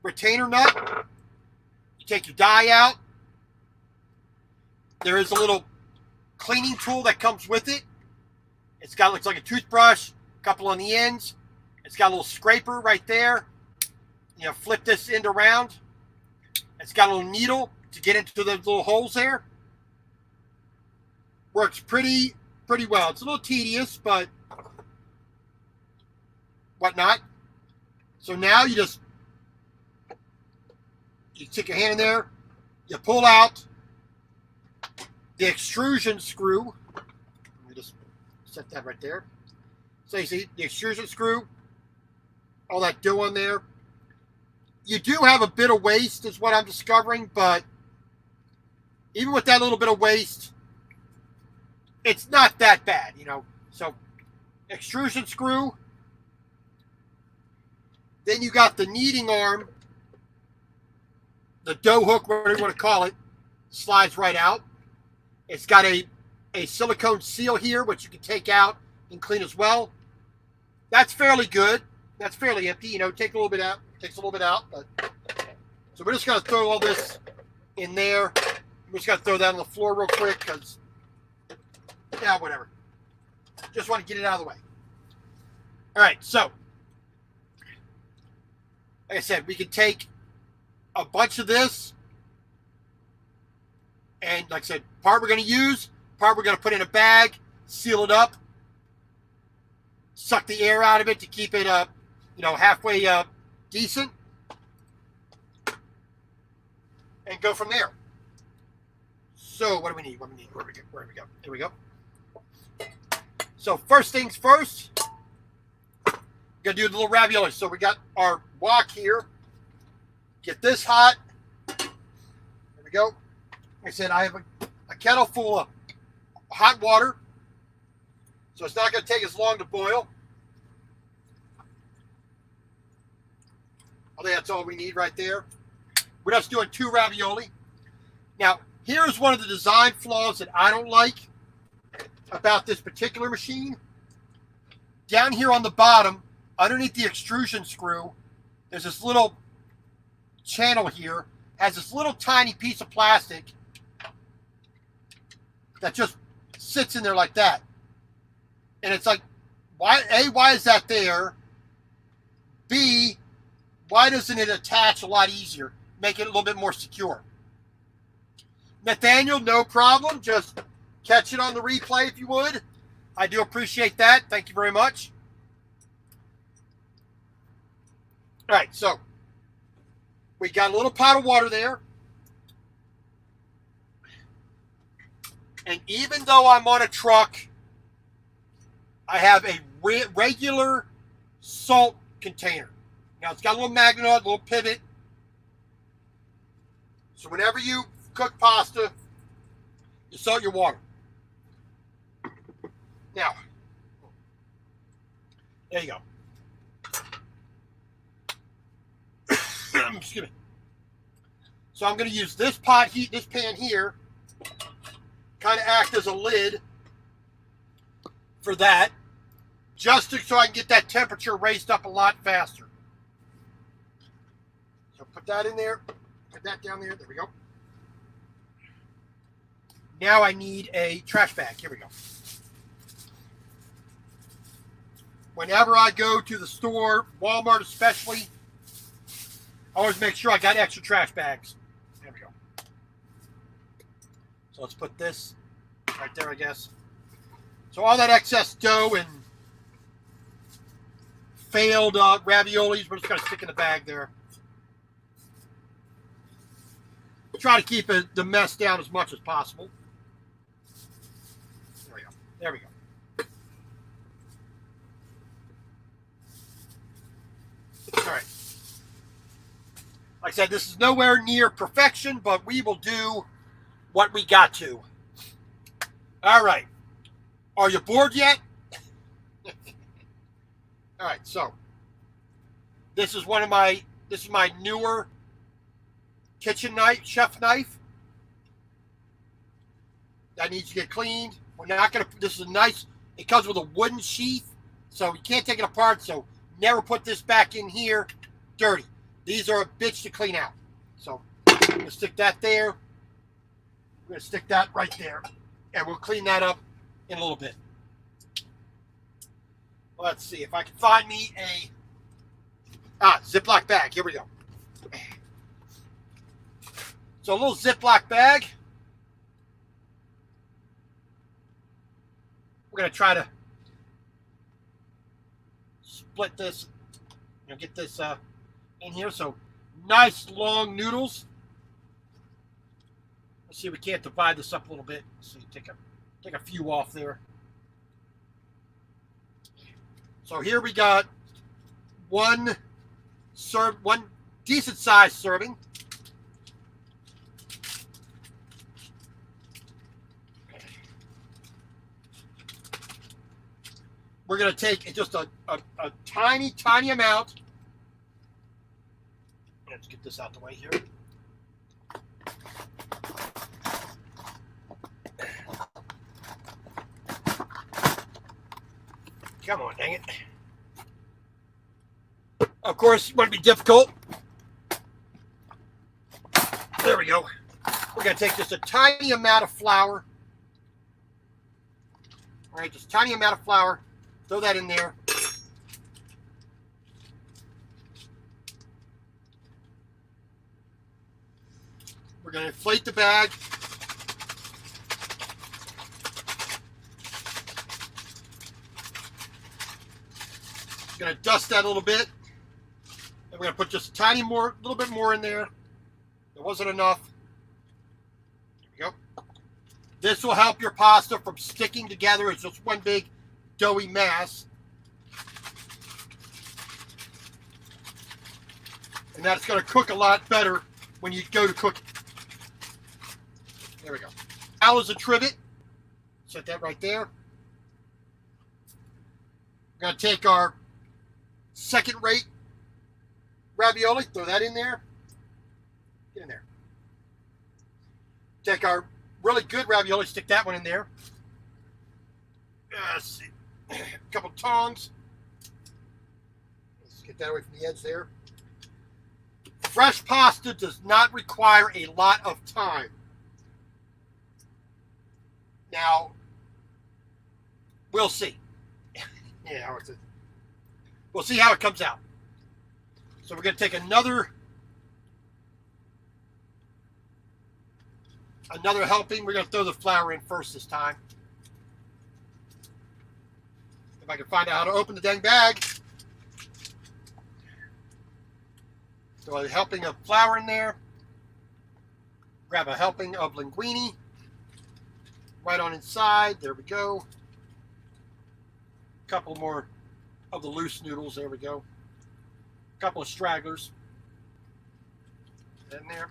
[SPEAKER 1] retainer nut. You take your die out. There is a little cleaning tool that comes with it. It's got, looks like a toothbrush, a couple on the ends. It's got a little scraper right there. You know, flip this end around. It's got a little needle to get into those little holes there. Works pretty well. It's a little tedious, but whatnot. So now you stick your hand in there, you pull out the extrusion screw. Let me just set that right there. So you see the extrusion screw, all that dough on there. You do have a bit of waste is what I'm discovering, but even with that little bit of waste, it's not that bad, you know. So extrusion screw. Then you got the kneading arm, the dough hook, whatever you want to call it, slides right out. It's got a silicone seal here, which you can take out and clean as well. That's fairly good. That's fairly empty. You know, take a little bit out. Takes a little bit out. But so we're just going to throw all this in there. We're just going to throw that on the floor real quick because, yeah, whatever. Just want to get it out of the way. All right, so like I said, we can take a bunch of this, and like I said, part we're going to use, part we're going to put in a bag, seal it up, suck the air out of it to keep it you know, halfway decent, and go from there. So what do we need? Where do we go? Here we go. So first things first, we're going to do the little ravioli. So we got our wok here. Get this hot. There we go. Like I said, I have a kettle full of hot water. So it's not going to take as long to boil. I think that's all we need right there. We're just doing 2 ravioli. Now, here's one of the design flaws that I don't like about this particular machine. Down here on the bottom, underneath the extrusion screw, there's this little channel here, has this little tiny piece of plastic that just sits in there like that. And it's like, why is that there? B, why doesn't it attach a lot easier? Make it a little bit more secure. Nathaniel, no problem. Just catch it on the replay if you would. I do appreciate that. Thank you very much. All right, so we got a little pot of water there. And even though I'm on a truck, I have a regular salt container. Now, it's got a little magnet on it, a little pivot. So whenever you cook pasta, you salt your water. Now, there you go. Excuse me. So I'm going to use this pan here, kind of act as a lid for that, just so I can get that temperature raised up a lot faster. So put that in there, put that down there. There we go. Now I need a trash bag. Here we go. Whenever I go to the store, Walmart especially, I always make sure I got extra trash bags. There we go. So let's put this right there, I guess. So all that excess dough and failed raviolis, we're just going to stick in the bag there. Try to keep the mess down as much as possible. There we go. There we go. All right. Like I said, this is nowhere near perfection, but we will do what we got to. All right. Are you bored yet? All right, so This is my newer kitchen knife, chef knife. That needs to get cleaned. We're not gonna. This is a nice. It comes with a wooden sheath, so you can't take it apart. So never put this back in here dirty. These are a bitch to clean out. So I'm gonna stick that there. We're gonna stick that right there, and we'll clean that up in a little bit. Let's see if I can find me a Ziploc bag. Here we go. So a little Ziploc bag. We're going to try to split this, get this in here. So nice long noodles. Let's see if we can't divide this up a little bit. Let's see, take a few off there. So here we got one decent sized serving. We're going to take just a tiny amount. Let's get this out the way here. Come on, dang it. Of course, it wouldn't be difficult. There we go. We're going to take just a tiny amount of flour. All right, just a tiny amount of flour. Throw that in there. We're going to inflate the bag. We're going to dust that a little bit. And we're going to put just a little bit more in there. There wasn't enough. There we go. This will help your pasta from sticking together. It's just one big doughy mass. And that's going to cook a lot better when you go to cook it. There we go. Now is a trivet. Set that right there. We're going to take our second-rate ravioli. Throw that in there. Get in there. Take our really good ravioli. Stick that one in there. Let's see. A couple tongs. Let's get that away from the edge there. Fresh pasta does not require a lot of time. Now, we'll see. Yeah, we'll see how it comes out. So we're going to take another helping. We're going to throw the flour in first this time. If I can find out how to open the dang bag. Throw a helping of flour in there. Grab a helping of linguine. Right on inside. There we go. A couple more of the loose noodles. There we go. A couple of stragglers. In there.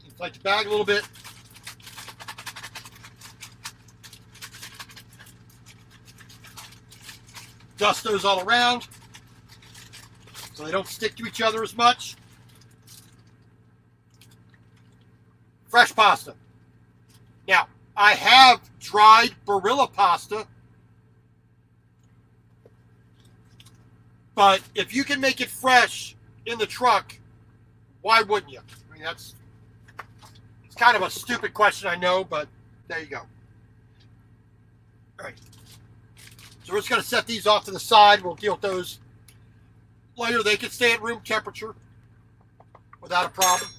[SPEAKER 1] Inflate the bag a little bit. Dust those all around so they don't stick to each other as much. Fresh pasta. Now, I have dried Barilla pasta, but if you can make it fresh in the truck, why wouldn't you? I mean, it's kind of a stupid question, I know, but there you go. All right. So we're just going to set these off to the side. We'll deal with those later. They can stay at room temperature without a problem.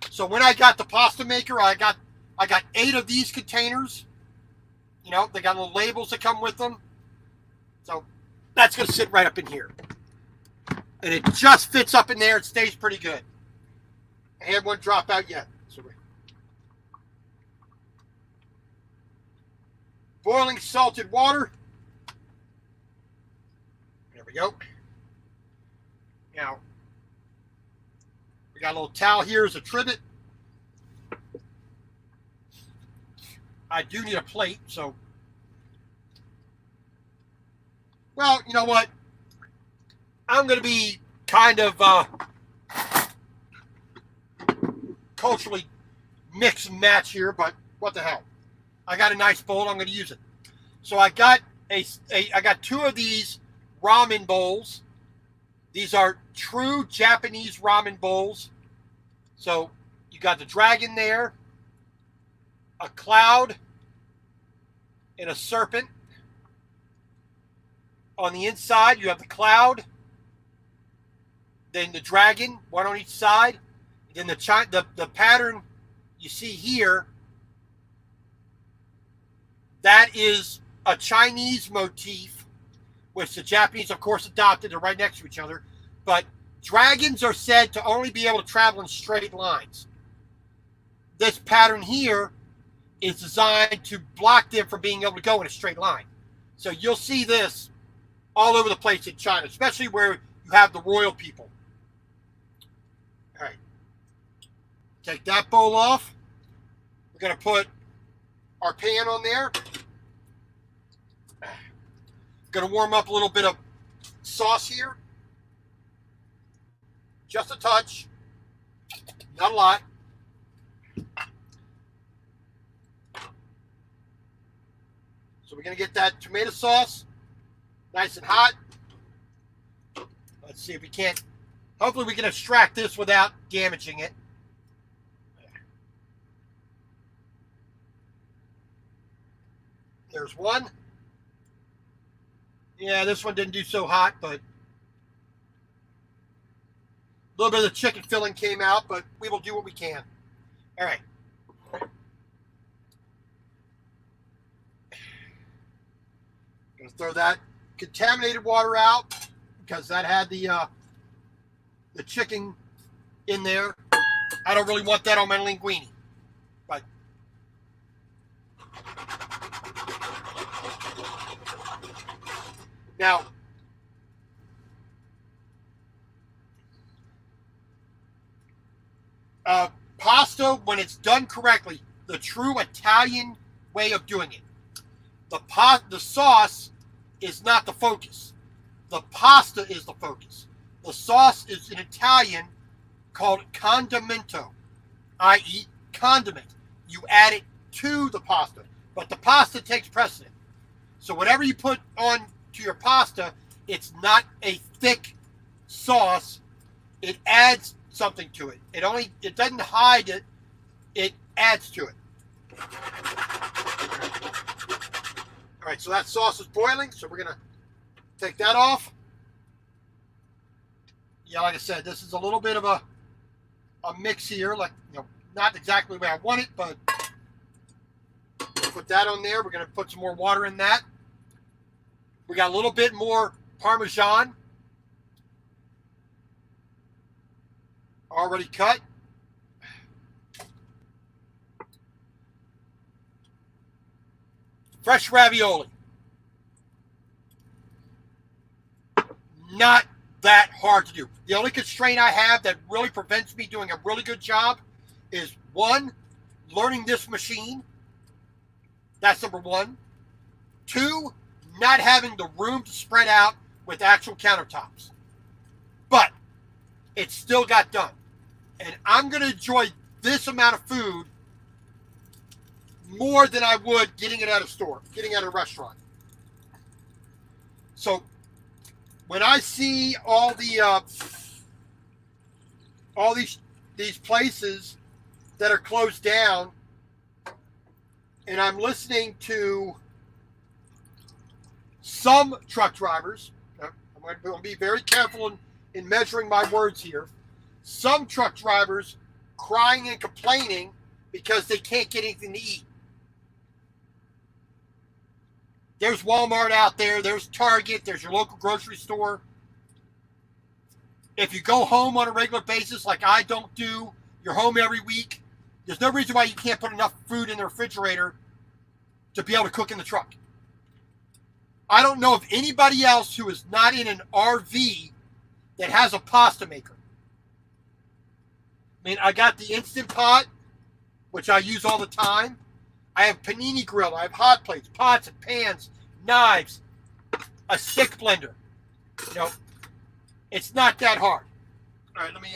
[SPEAKER 1] So when I got the pasta maker, I got 8 of these containers. You know, they got little labels that come with them. So that's going to sit right up in here. And it just fits up in there. It stays pretty good. I had one drop out yet. So boiling salted water. There we go. Now, we got a little towel here as a trivet. I do need a plate, so Well, you know what? I'm going to be kind of culturally mix and match here, but what the hell? I got a nice bowl. I'm going to use it. So I got I got two of these ramen bowls. These are true Japanese ramen bowls. So you got the dragon there, a cloud, and a serpent. On the inside, you have the cloud, then the dragon, one on each side. Then the pattern you see here, that is a Chinese motif, which the Japanese, of course, adopted. They're right next to each other. But dragons are said to only be able to travel in straight lines. This pattern here is designed to block them from being able to go in a straight line. So you'll see this all over the place in China, especially where you have the royal people. All right. Take that bowl off. We're going to put our pan on there. Going to warm up a little bit of sauce here. Just a touch. Not a lot. So we're going to get that tomato sauce nice and hot. Let's see if we can't. Hopefully we can extract this without damaging it. There's one. Yeah, this one didn't do so hot, but a little bit of the chicken filling came out, but we will do what we can. All right. Going to throw that contaminated water out because that had the chicken in there. I don't really want that on my linguine, but now pasta, when it's done correctly, the true Italian way of doing it, the sauce is not the focus. The pasta is the focus. The sauce is in Italian called condimento, i.e. condiment. You add it to the pasta, but the pasta takes precedent. So whatever you put on to your pasta, it's not a thick sauce. It adds something to it. It doesn't hide it. It adds to it. All right, so that sauce is boiling, so we're gonna take that off. Yeah, like I said, this is a little bit of a mix here, like, you know, not exactly the way I want it, but put that on there. We're gonna put some more water in that. We got a little bit more Parmesan already cut. Fresh ravioli. Not that hard to do. The only constraint I have that really prevents me doing a really good job is, one, learning this machine. That's number one. Two, not having the room to spread out with actual countertops. But it still got done. And I'm going to enjoy this amount of food more than I would getting it at a store, getting it at a restaurant. So when I see all these places that are closed down, and I'm listening to some truck drivers, I'm going to be very careful in measuring my words here, some truck drivers crying and complaining because they can't get anything to eat. There's Walmart out there. There's Target. There's your local grocery store. If you go home on a regular basis like I don't do, you're home every week, there's no reason why you can't put enough food in the refrigerator to be able to cook in the truck. I don't know of anybody else who is not in an RV that has a pasta maker. I mean, I got the Instant Pot, which I use all the time. I have panini grill. I have hot plates, pots and pans, knives. a stick blender. You know, it's not that hard. All right, let me.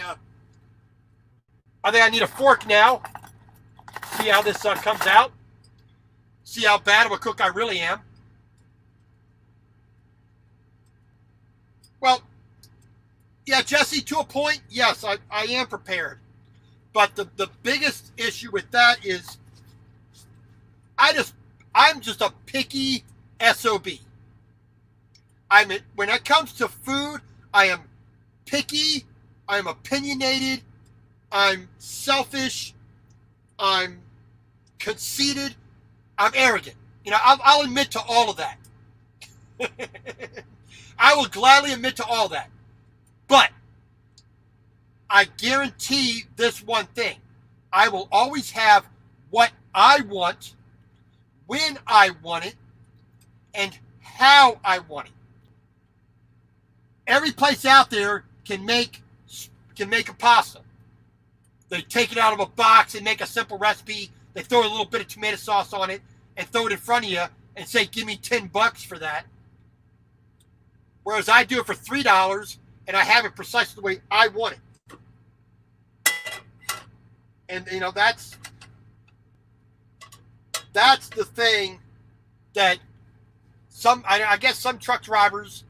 [SPEAKER 1] I think I need a fork now. See how this comes out. See how bad of a cook I really am. Well, yeah, Jesse, to a point, yes, I am prepared. But the biggest issue with that is I'm just a picky SOB. When it comes to food, I am picky, I'm opinionated, I'm selfish, I'm conceited, I'm arrogant. You know, I'll admit to all of that. I will gladly admit to all that. But I guarantee this one thing. I will always have what I want, when I want it, and how I want it. Every place out there can make a pasta. They take it out of a box and make a simple recipe. They throw a little bit of tomato sauce on it and throw it in front of you and say, give me $10 for that. Whereas I do it for $3 and I have it precisely the way I want it. And, you know, that's the thing that I guess some truck drivers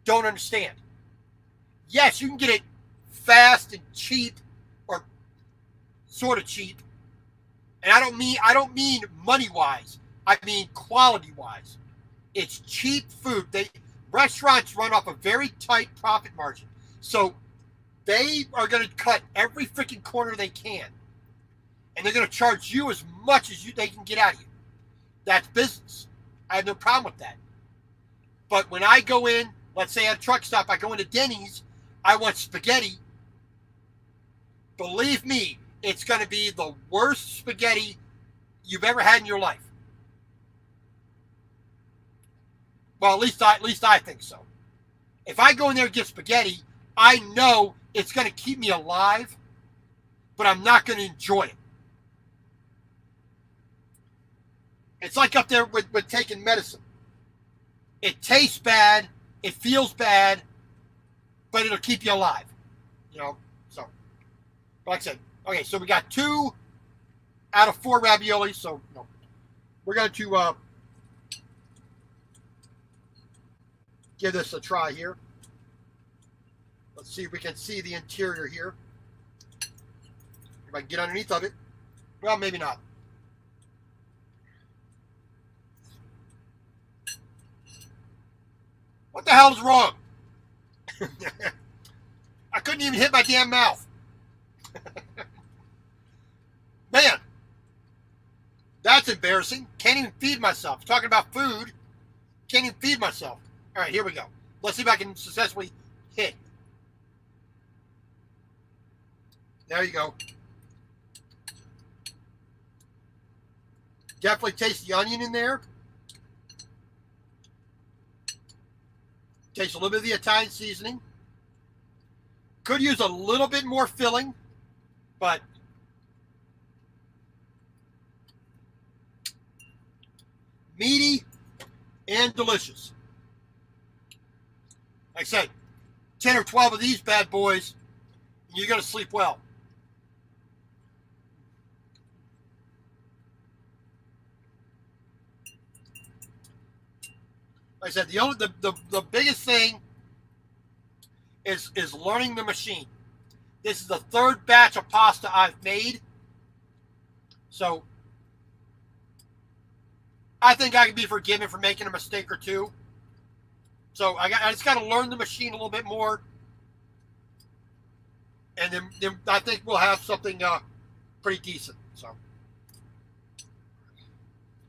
[SPEAKER 1] don't understand. Yes, you can get it fast and cheap, or sort of cheap. And I don't mean money-wise. I mean quality-wise. It's cheap food. Restaurants run off a very tight profit margin. So they are going to cut every freaking corner they can. And they're going to charge you as much as they can get out of you. That's business. I have no problem with that. But when I go in, let's say at a truck stop, I go into Denny's, I want spaghetti. Believe me, it's going to be the worst spaghetti you've ever had in your life. Well, at least I think so. If I go in there and get spaghetti, I know it's going to keep me alive, but I'm not going to enjoy it. It's like up there with taking medicine. It tastes bad, it feels bad, but it'll keep you alive. You know, so like I said, okay, so we got 2 out of 4 ravioli, so you know, we're going to give this a try here. Let's see if we can see the interior here. If I can get underneath of it. Well, maybe not. What the hell is wrong? I couldn't even hit my damn mouth. Man, that's embarrassing. Can't even feed myself. Talking about food, can't even feed myself. All right, here we go. Let's see if I can successfully hit. There you go. Definitely taste the onion in there. Taste a little bit of the Italian seasoning. Could use a little bit more filling, but meaty and delicious. Like I said, 10 or 12 of these bad boys, and you're going to sleep well. Like I said, the biggest thing is learning the machine. This is the 3rd batch of pasta I've made. So I think I can be forgiven for making a mistake or two. So I just got to learn the machine a little bit more. And then I think we'll have something pretty decent. So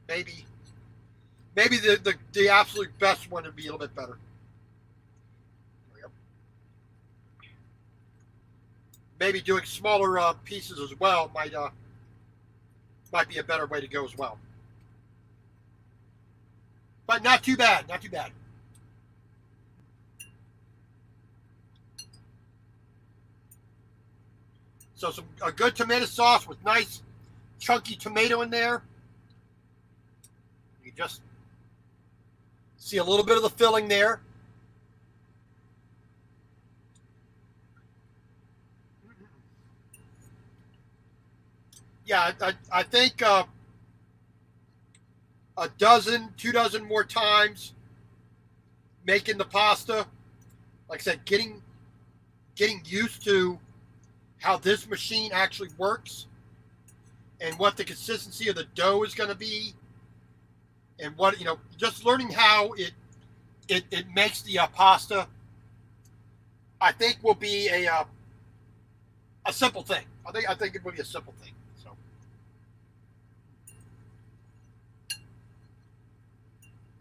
[SPEAKER 1] maybe the absolute best one would be a little bit better. Maybe doing smaller pieces as well might be a better way to go as well. But not too bad, not too bad. So a good tomato sauce with nice chunky tomato in there. You just See a little bit of the filling there. Yeah, I think a dozen, 2 dozen more times making the pasta. Like I said, getting used to how this machine actually works and what the consistency of the dough is going to be, and what, just learning how it makes the pasta. I think will be a simple thing. I think it will be a simple thing. So,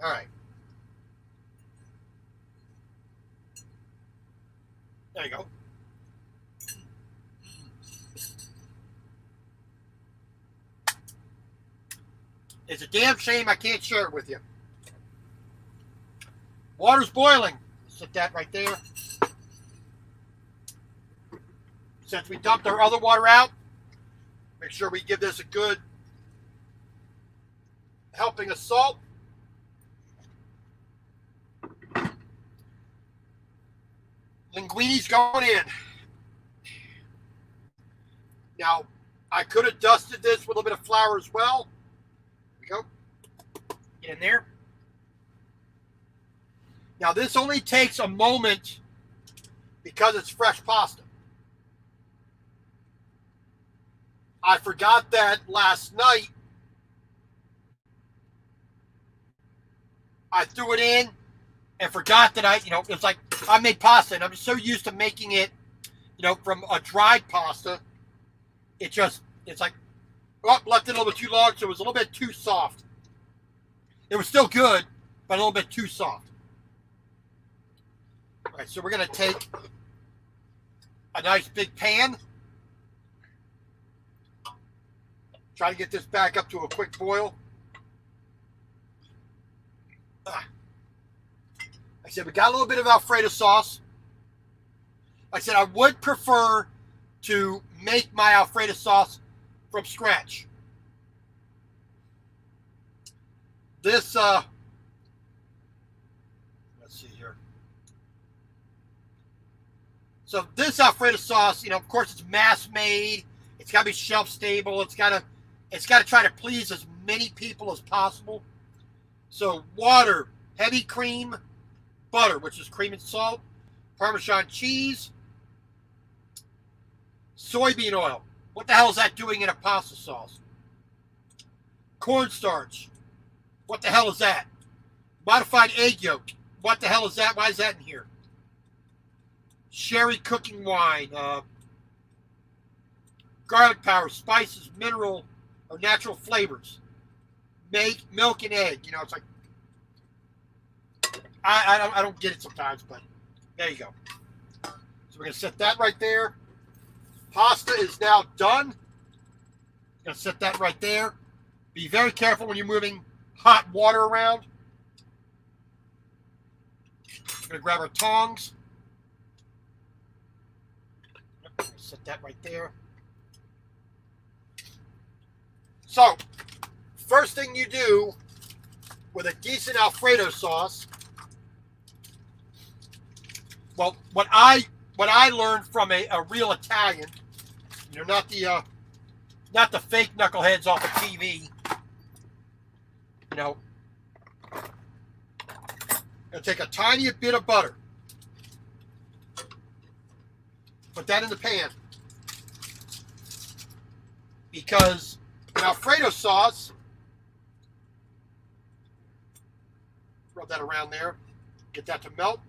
[SPEAKER 1] all right, there you go. It's a damn shame I can't share it with you. Water's boiling. Set that right there. Since we dumped our other water out, make sure we give this a good helping of salt. Linguini's going in. Now, I could have dusted this with a little bit of flour as well. Here we go. Get in there. Now, this only takes a moment because it's fresh pasta. I forgot that last night. I threw it in and forgot that it's like I made pasta and I'm so used to making it, from a dried pasta. It's like, left it a little bit too long, so it was a little bit too soft. It was still good, but a little bit too soft. All right, so we're going to take a nice big pan. Try to get this back up to a quick boil. Like I said, we got a little bit of Alfredo sauce. Like I said, I would prefer to make my Alfredo sauce from scratch. This, let's see here. So this Alfredo sauce, of course, it's mass made. It's got to be shelf stable. It's got to try to please as many people as possible. So water, heavy cream, butter, which is cream and salt, Parmesan cheese, soybean oil. What the hell is that doing in a pasta sauce? Cornstarch. What the hell is that? Modified egg yolk. What the hell is that? Why is that in here? Sherry cooking wine. Garlic powder, spices, mineral or natural flavors. Milk and egg. It's like I don't get it sometimes, but there you go. So we're gonna set that right there. Pasta is now done. Gonna set that right there. Be very careful when you're moving hot water around. We're gonna grab our tongs. Set that right there. So, first thing you do with a decent Alfredo sauce, well, what I learned from a real Italian, not the fake knuckleheads off of TV. Gonna take a tiny bit of butter, put that in the pan, because in Alfredo sauce, rub that around there, get that to melt.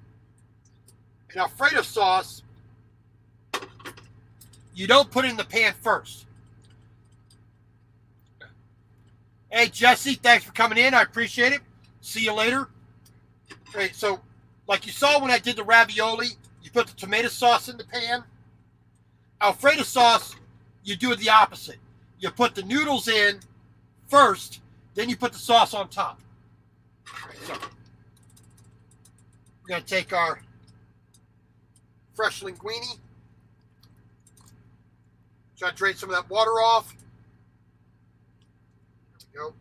[SPEAKER 1] In Alfredo sauce, you don't put it in the pan first. Hey, Jesse, thanks for coming in. I appreciate it. See you later. Okay, so like you saw when I did the ravioli, you put the tomato sauce in the pan. Alfredo sauce, you do it the opposite. You put the noodles in first, then you put the sauce on top. Okay, so we're going to take our fresh linguine. Try to drain some of that water off. There we go.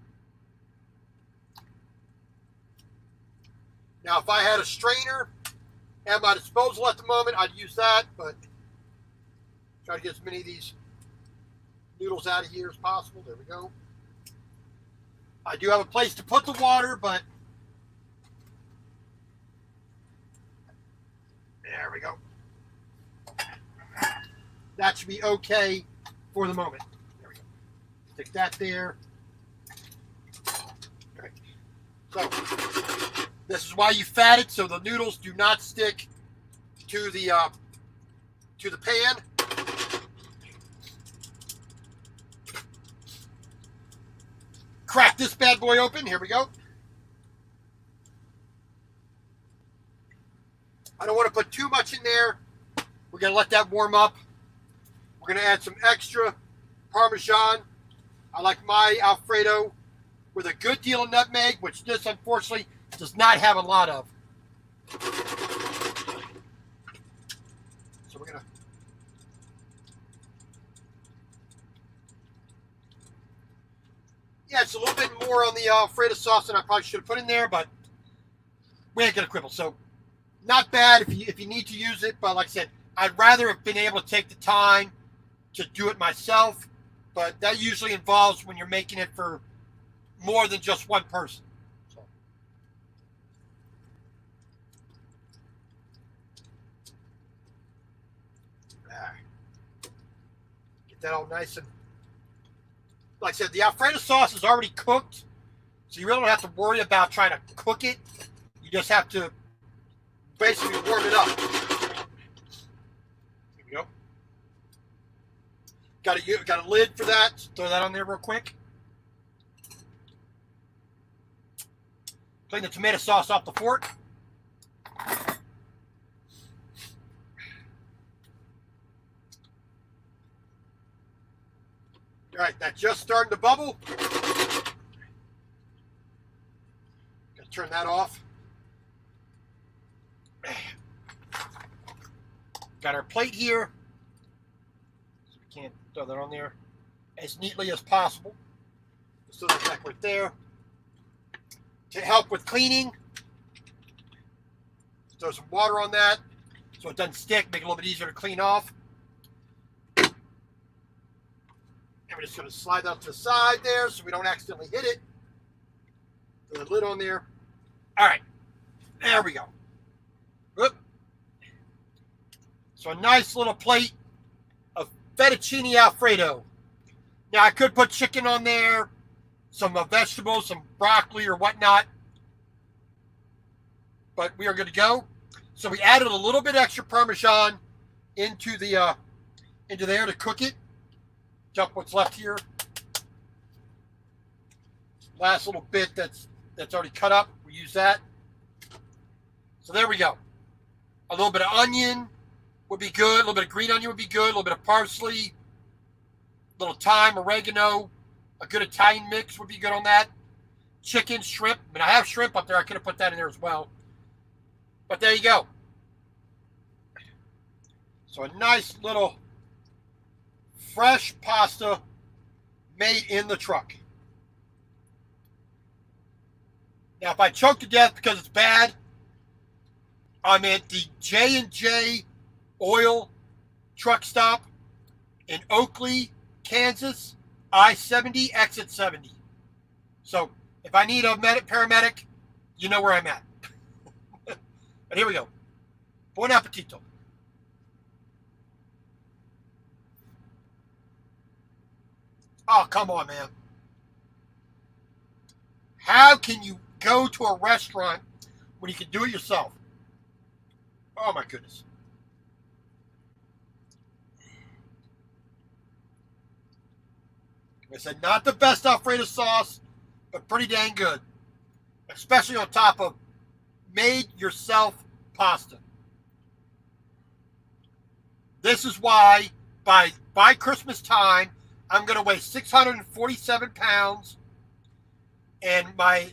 [SPEAKER 1] Now, if I had a strainer at my disposal at the moment, I'd use that, but try to get as many of these noodles out of here as possible. There we go. I do have a place to put the water, but there we go. That should be okay for the moment. There we go. Stick that there. All right. So this is why you fat it, so the noodles do not stick to the pan. Crack this bad boy open. Here we go. I don't want to put too much in there. We're going to let that warm up. We're going to add some extra Parmesan. I like my Alfredo with a good deal of nutmeg, which this unfortunately does not have a lot of. So we're going to it's a little bit more on the Alfredo sauce than I probably should have put in there, but we ain't gonna quibble. So not bad if you need to use it, but like I said, I'd rather have been able to take the time to do it myself, but that usually involves when you're making it for more than just one person. So. Get that all nice and, like I said, the Alfredo sauce is already cooked, so you really don't have to worry about trying to cook it. You just have to basically warm it up. There we go. Got a lid for that. Throw that on there real quick. Clean the tomato sauce off the fork. All right, that's just starting to bubble. Gotta turn that off. Got our plate here. So we can't throw that on there as neatly as possible. Just throw that back right there. To help with cleaning, throw some water on that so it doesn't stick, make it a little bit easier to clean off. We're just going to slide that to the side there so we don't accidentally hit it. Throw the lid on there. All right. There we go. Whoop. So a nice little plate of fettuccine Alfredo. Now, I could put chicken on there, some vegetables, some broccoli or whatnot. But we are good to go. So we added a little bit extra Parmesan into there to cook it. Dump what's left here. Last little bit that's already cut up. We use that. So there we go. A little bit of onion would be good. A little bit of green onion would be good. A little bit of parsley. A little thyme, oregano. A good Italian mix would be good on that. Chicken, shrimp. I mean, I have shrimp up there. I could have put that in there as well. But there you go. So a nice little fresh pasta made in the truck. Now, if I choke to death because it's bad, I'm at the J&J Oil truck stop in Oakley, Kansas, I-70, exit 70. So if I need a paramedic, you know where I'm at. And here we go. Buon appetito. Oh, come on, man. How can you go to a restaurant when you can do it yourself? Oh, my goodness. Like I said, not the best Alfredo sauce, but pretty dang good. Especially on top of made-yourself pasta. This is why, by Christmas time, I'm going to weigh 647 pounds, and my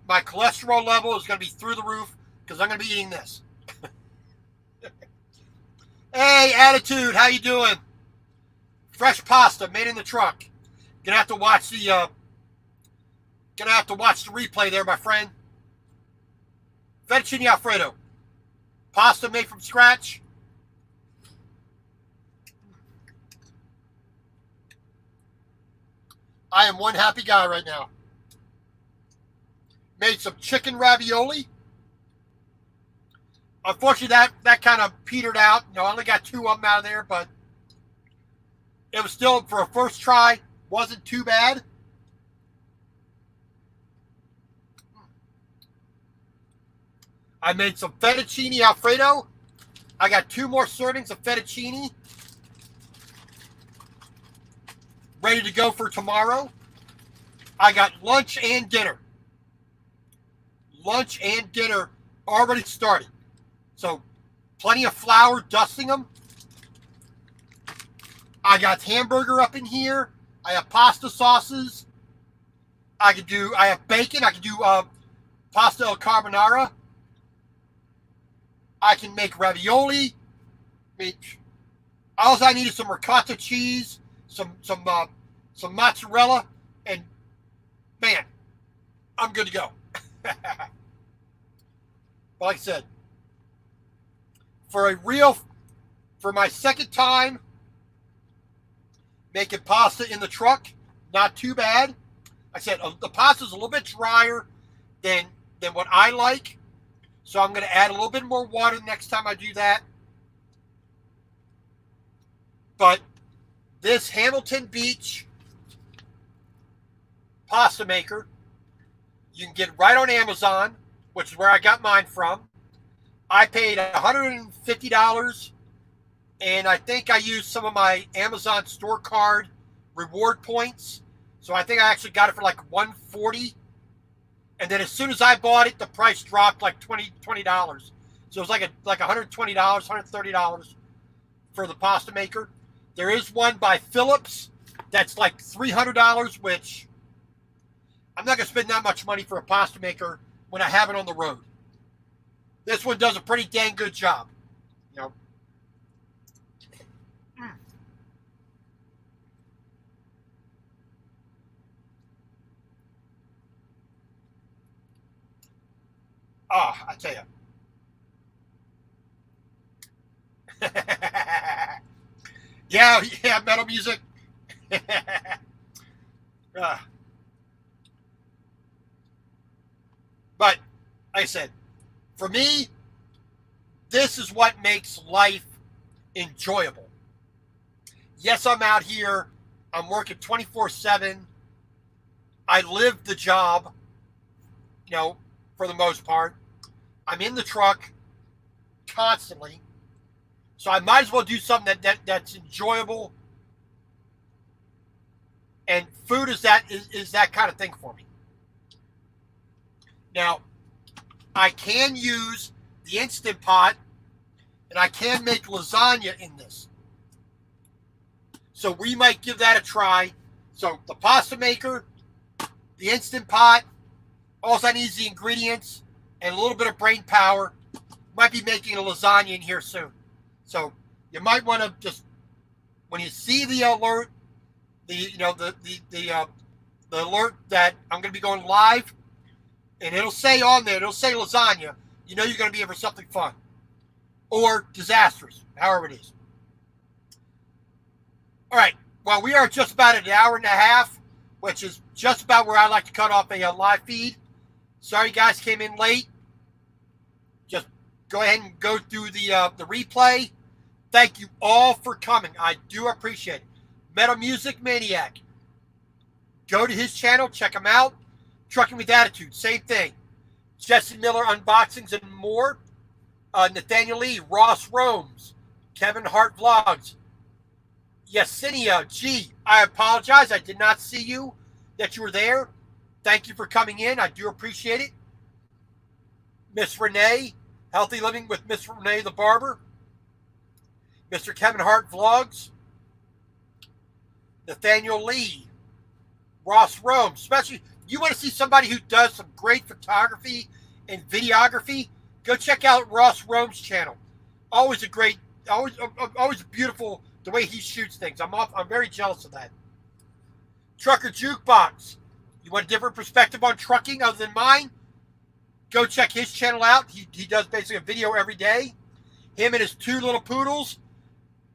[SPEAKER 1] cholesterol level is going to be through the roof because I'm going to be eating this. Hey, Attitude, how you doing? Fresh pasta made in the truck. Gonna have to watch the replay there, my friend. Fettuccine Alfredo. Pasta made from scratch. I am one happy guy right now. Made some chicken ravioli. Unfortunately, that kind of petered out. I only got 2 of them out of there, but it was still, for a first try, wasn't too bad. I made some fettuccine Alfredo. I got 2 more servings of fettuccine ready to go for tomorrow. I got lunch and dinner. Lunch and dinner already started. So, plenty of flour, dusting them. I got hamburger up in here. I have pasta sauces. I have bacon. I can do pasta al carbonara. I can make ravioli. All I need is some ricotta cheese, some mozzarella, and man, I'm good to go. But like I said, for my second time making pasta in the truck, not too bad. Like I said, the pasta's a little bit drier than what I like. So I'm going to add a little bit more water next time I do that. But this Hamilton Beach pasta maker, you can get right on Amazon, which is where I got mine from. I paid $150, and I think I used some of my Amazon store card reward points. So I think I actually got it for like $140. And then as soon as I bought it, the price dropped like $20. So it was like $120, $130 for the pasta maker. There is one by Philips that's like $300, which I'm not going to spend that much money for a pasta maker when I have it on the road. This one does a pretty dang good job. I tell you. yeah, metal music. But, like I said, for me, this is what makes life enjoyable. Yes, I'm out here. I'm working 24/7. I live the job, for the most part. I'm in the truck constantly. So I might as well do something that's enjoyable. And food is that kind of thing for me. Now, I can use the Instant Pot, and I can make lasagna in this. So we might give that a try. So the pasta maker, the Instant Pot, all I need is the ingredients and a little bit of brain power. Might be making a lasagna in here soon. So you might want to just, when you see the alert, the alert that I'm going to be going live, and it'll say on there, it'll say lasagna, you're going to be in for something fun or disastrous, however it is. All right. Well, we are just about an hour and a half, which is just about where I like to cut off a live feed. Sorry, guys, came in late. Just go ahead and go through the replay. Thank you all for coming. I do appreciate it. Metal Music Maniac. Go to his channel. Check him out. Trucking with Attitude. Same thing. Jesse Miller Unboxings and more. Nathaniel Lee. Ross Romes. Kevin Hart Vlogs. Yesenia G. I apologize. I did not see you, that you were there. Thank you for coming in. I do appreciate it. Miss Renee. Healthy Living with Miss Renee the Barber. Mr. Kevin Hart Vlogs. Nathaniel Lee. Ross Rome. Especially, you want to see somebody who does some great photography and videography, go check out Ross Rome's channel. Always beautiful the way he shoots things. I'm very jealous of that. Trucker Jukebox. You want a different perspective on trucking other than mine? Go check his channel out. He does basically a video every day. Him and his two little poodles.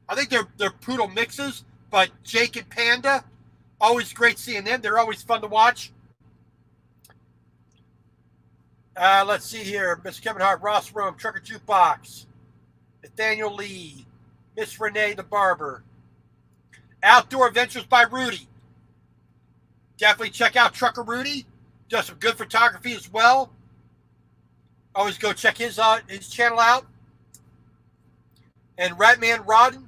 [SPEAKER 1] I think they're poodle mixes, but Jake and Panda. Always great seeing them. They're always fun to watch. Let's see here. Mr. Kevin Hart, Ross Rome, Trucker Jukebox, Nathaniel Lee, Miss Renee the Barber. Outdoor Adventures by Rudy. Definitely check out Trucker Rudy. Does some good photography as well. Always go check his channel out. And Ratman Rodden,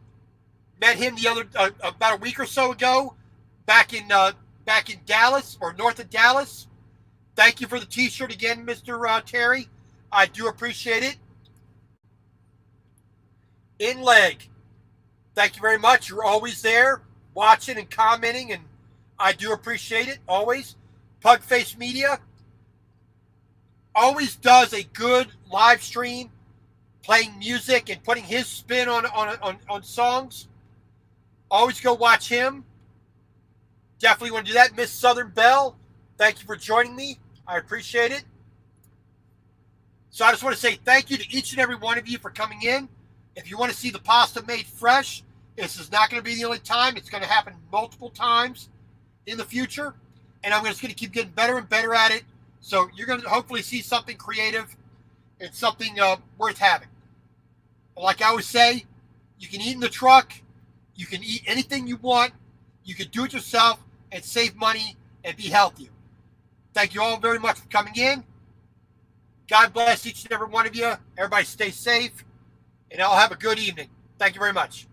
[SPEAKER 1] met him the other about a week or so ago, back in Dallas or north of Dallas. Thank you for the T-shirt again, Mr. Terry. I do appreciate it. In Leg, thank you very much. You're always there, watching and commenting, and I do appreciate it always. Pugface Media always does a good live stream, playing music and putting his spin on songs. Always go watch him. Definitely want to do that. Miss Southern Belle, thank you for joining me. I appreciate it. So I just want to say thank you to each and every one of you for coming in. If you want to see the pasta made fresh, this is not going to be the only time. It's going to happen multiple times in the future. And I'm just going to keep getting better and better at it. So you're going to hopefully see something creative and something worth having. Like I always say, you can eat in the truck. You can eat anything you want. You can do it yourself and save money and be healthier. Thank you all very much for coming in. God bless each and every one of you. Everybody stay safe. And I'll have a good evening. Thank you very much.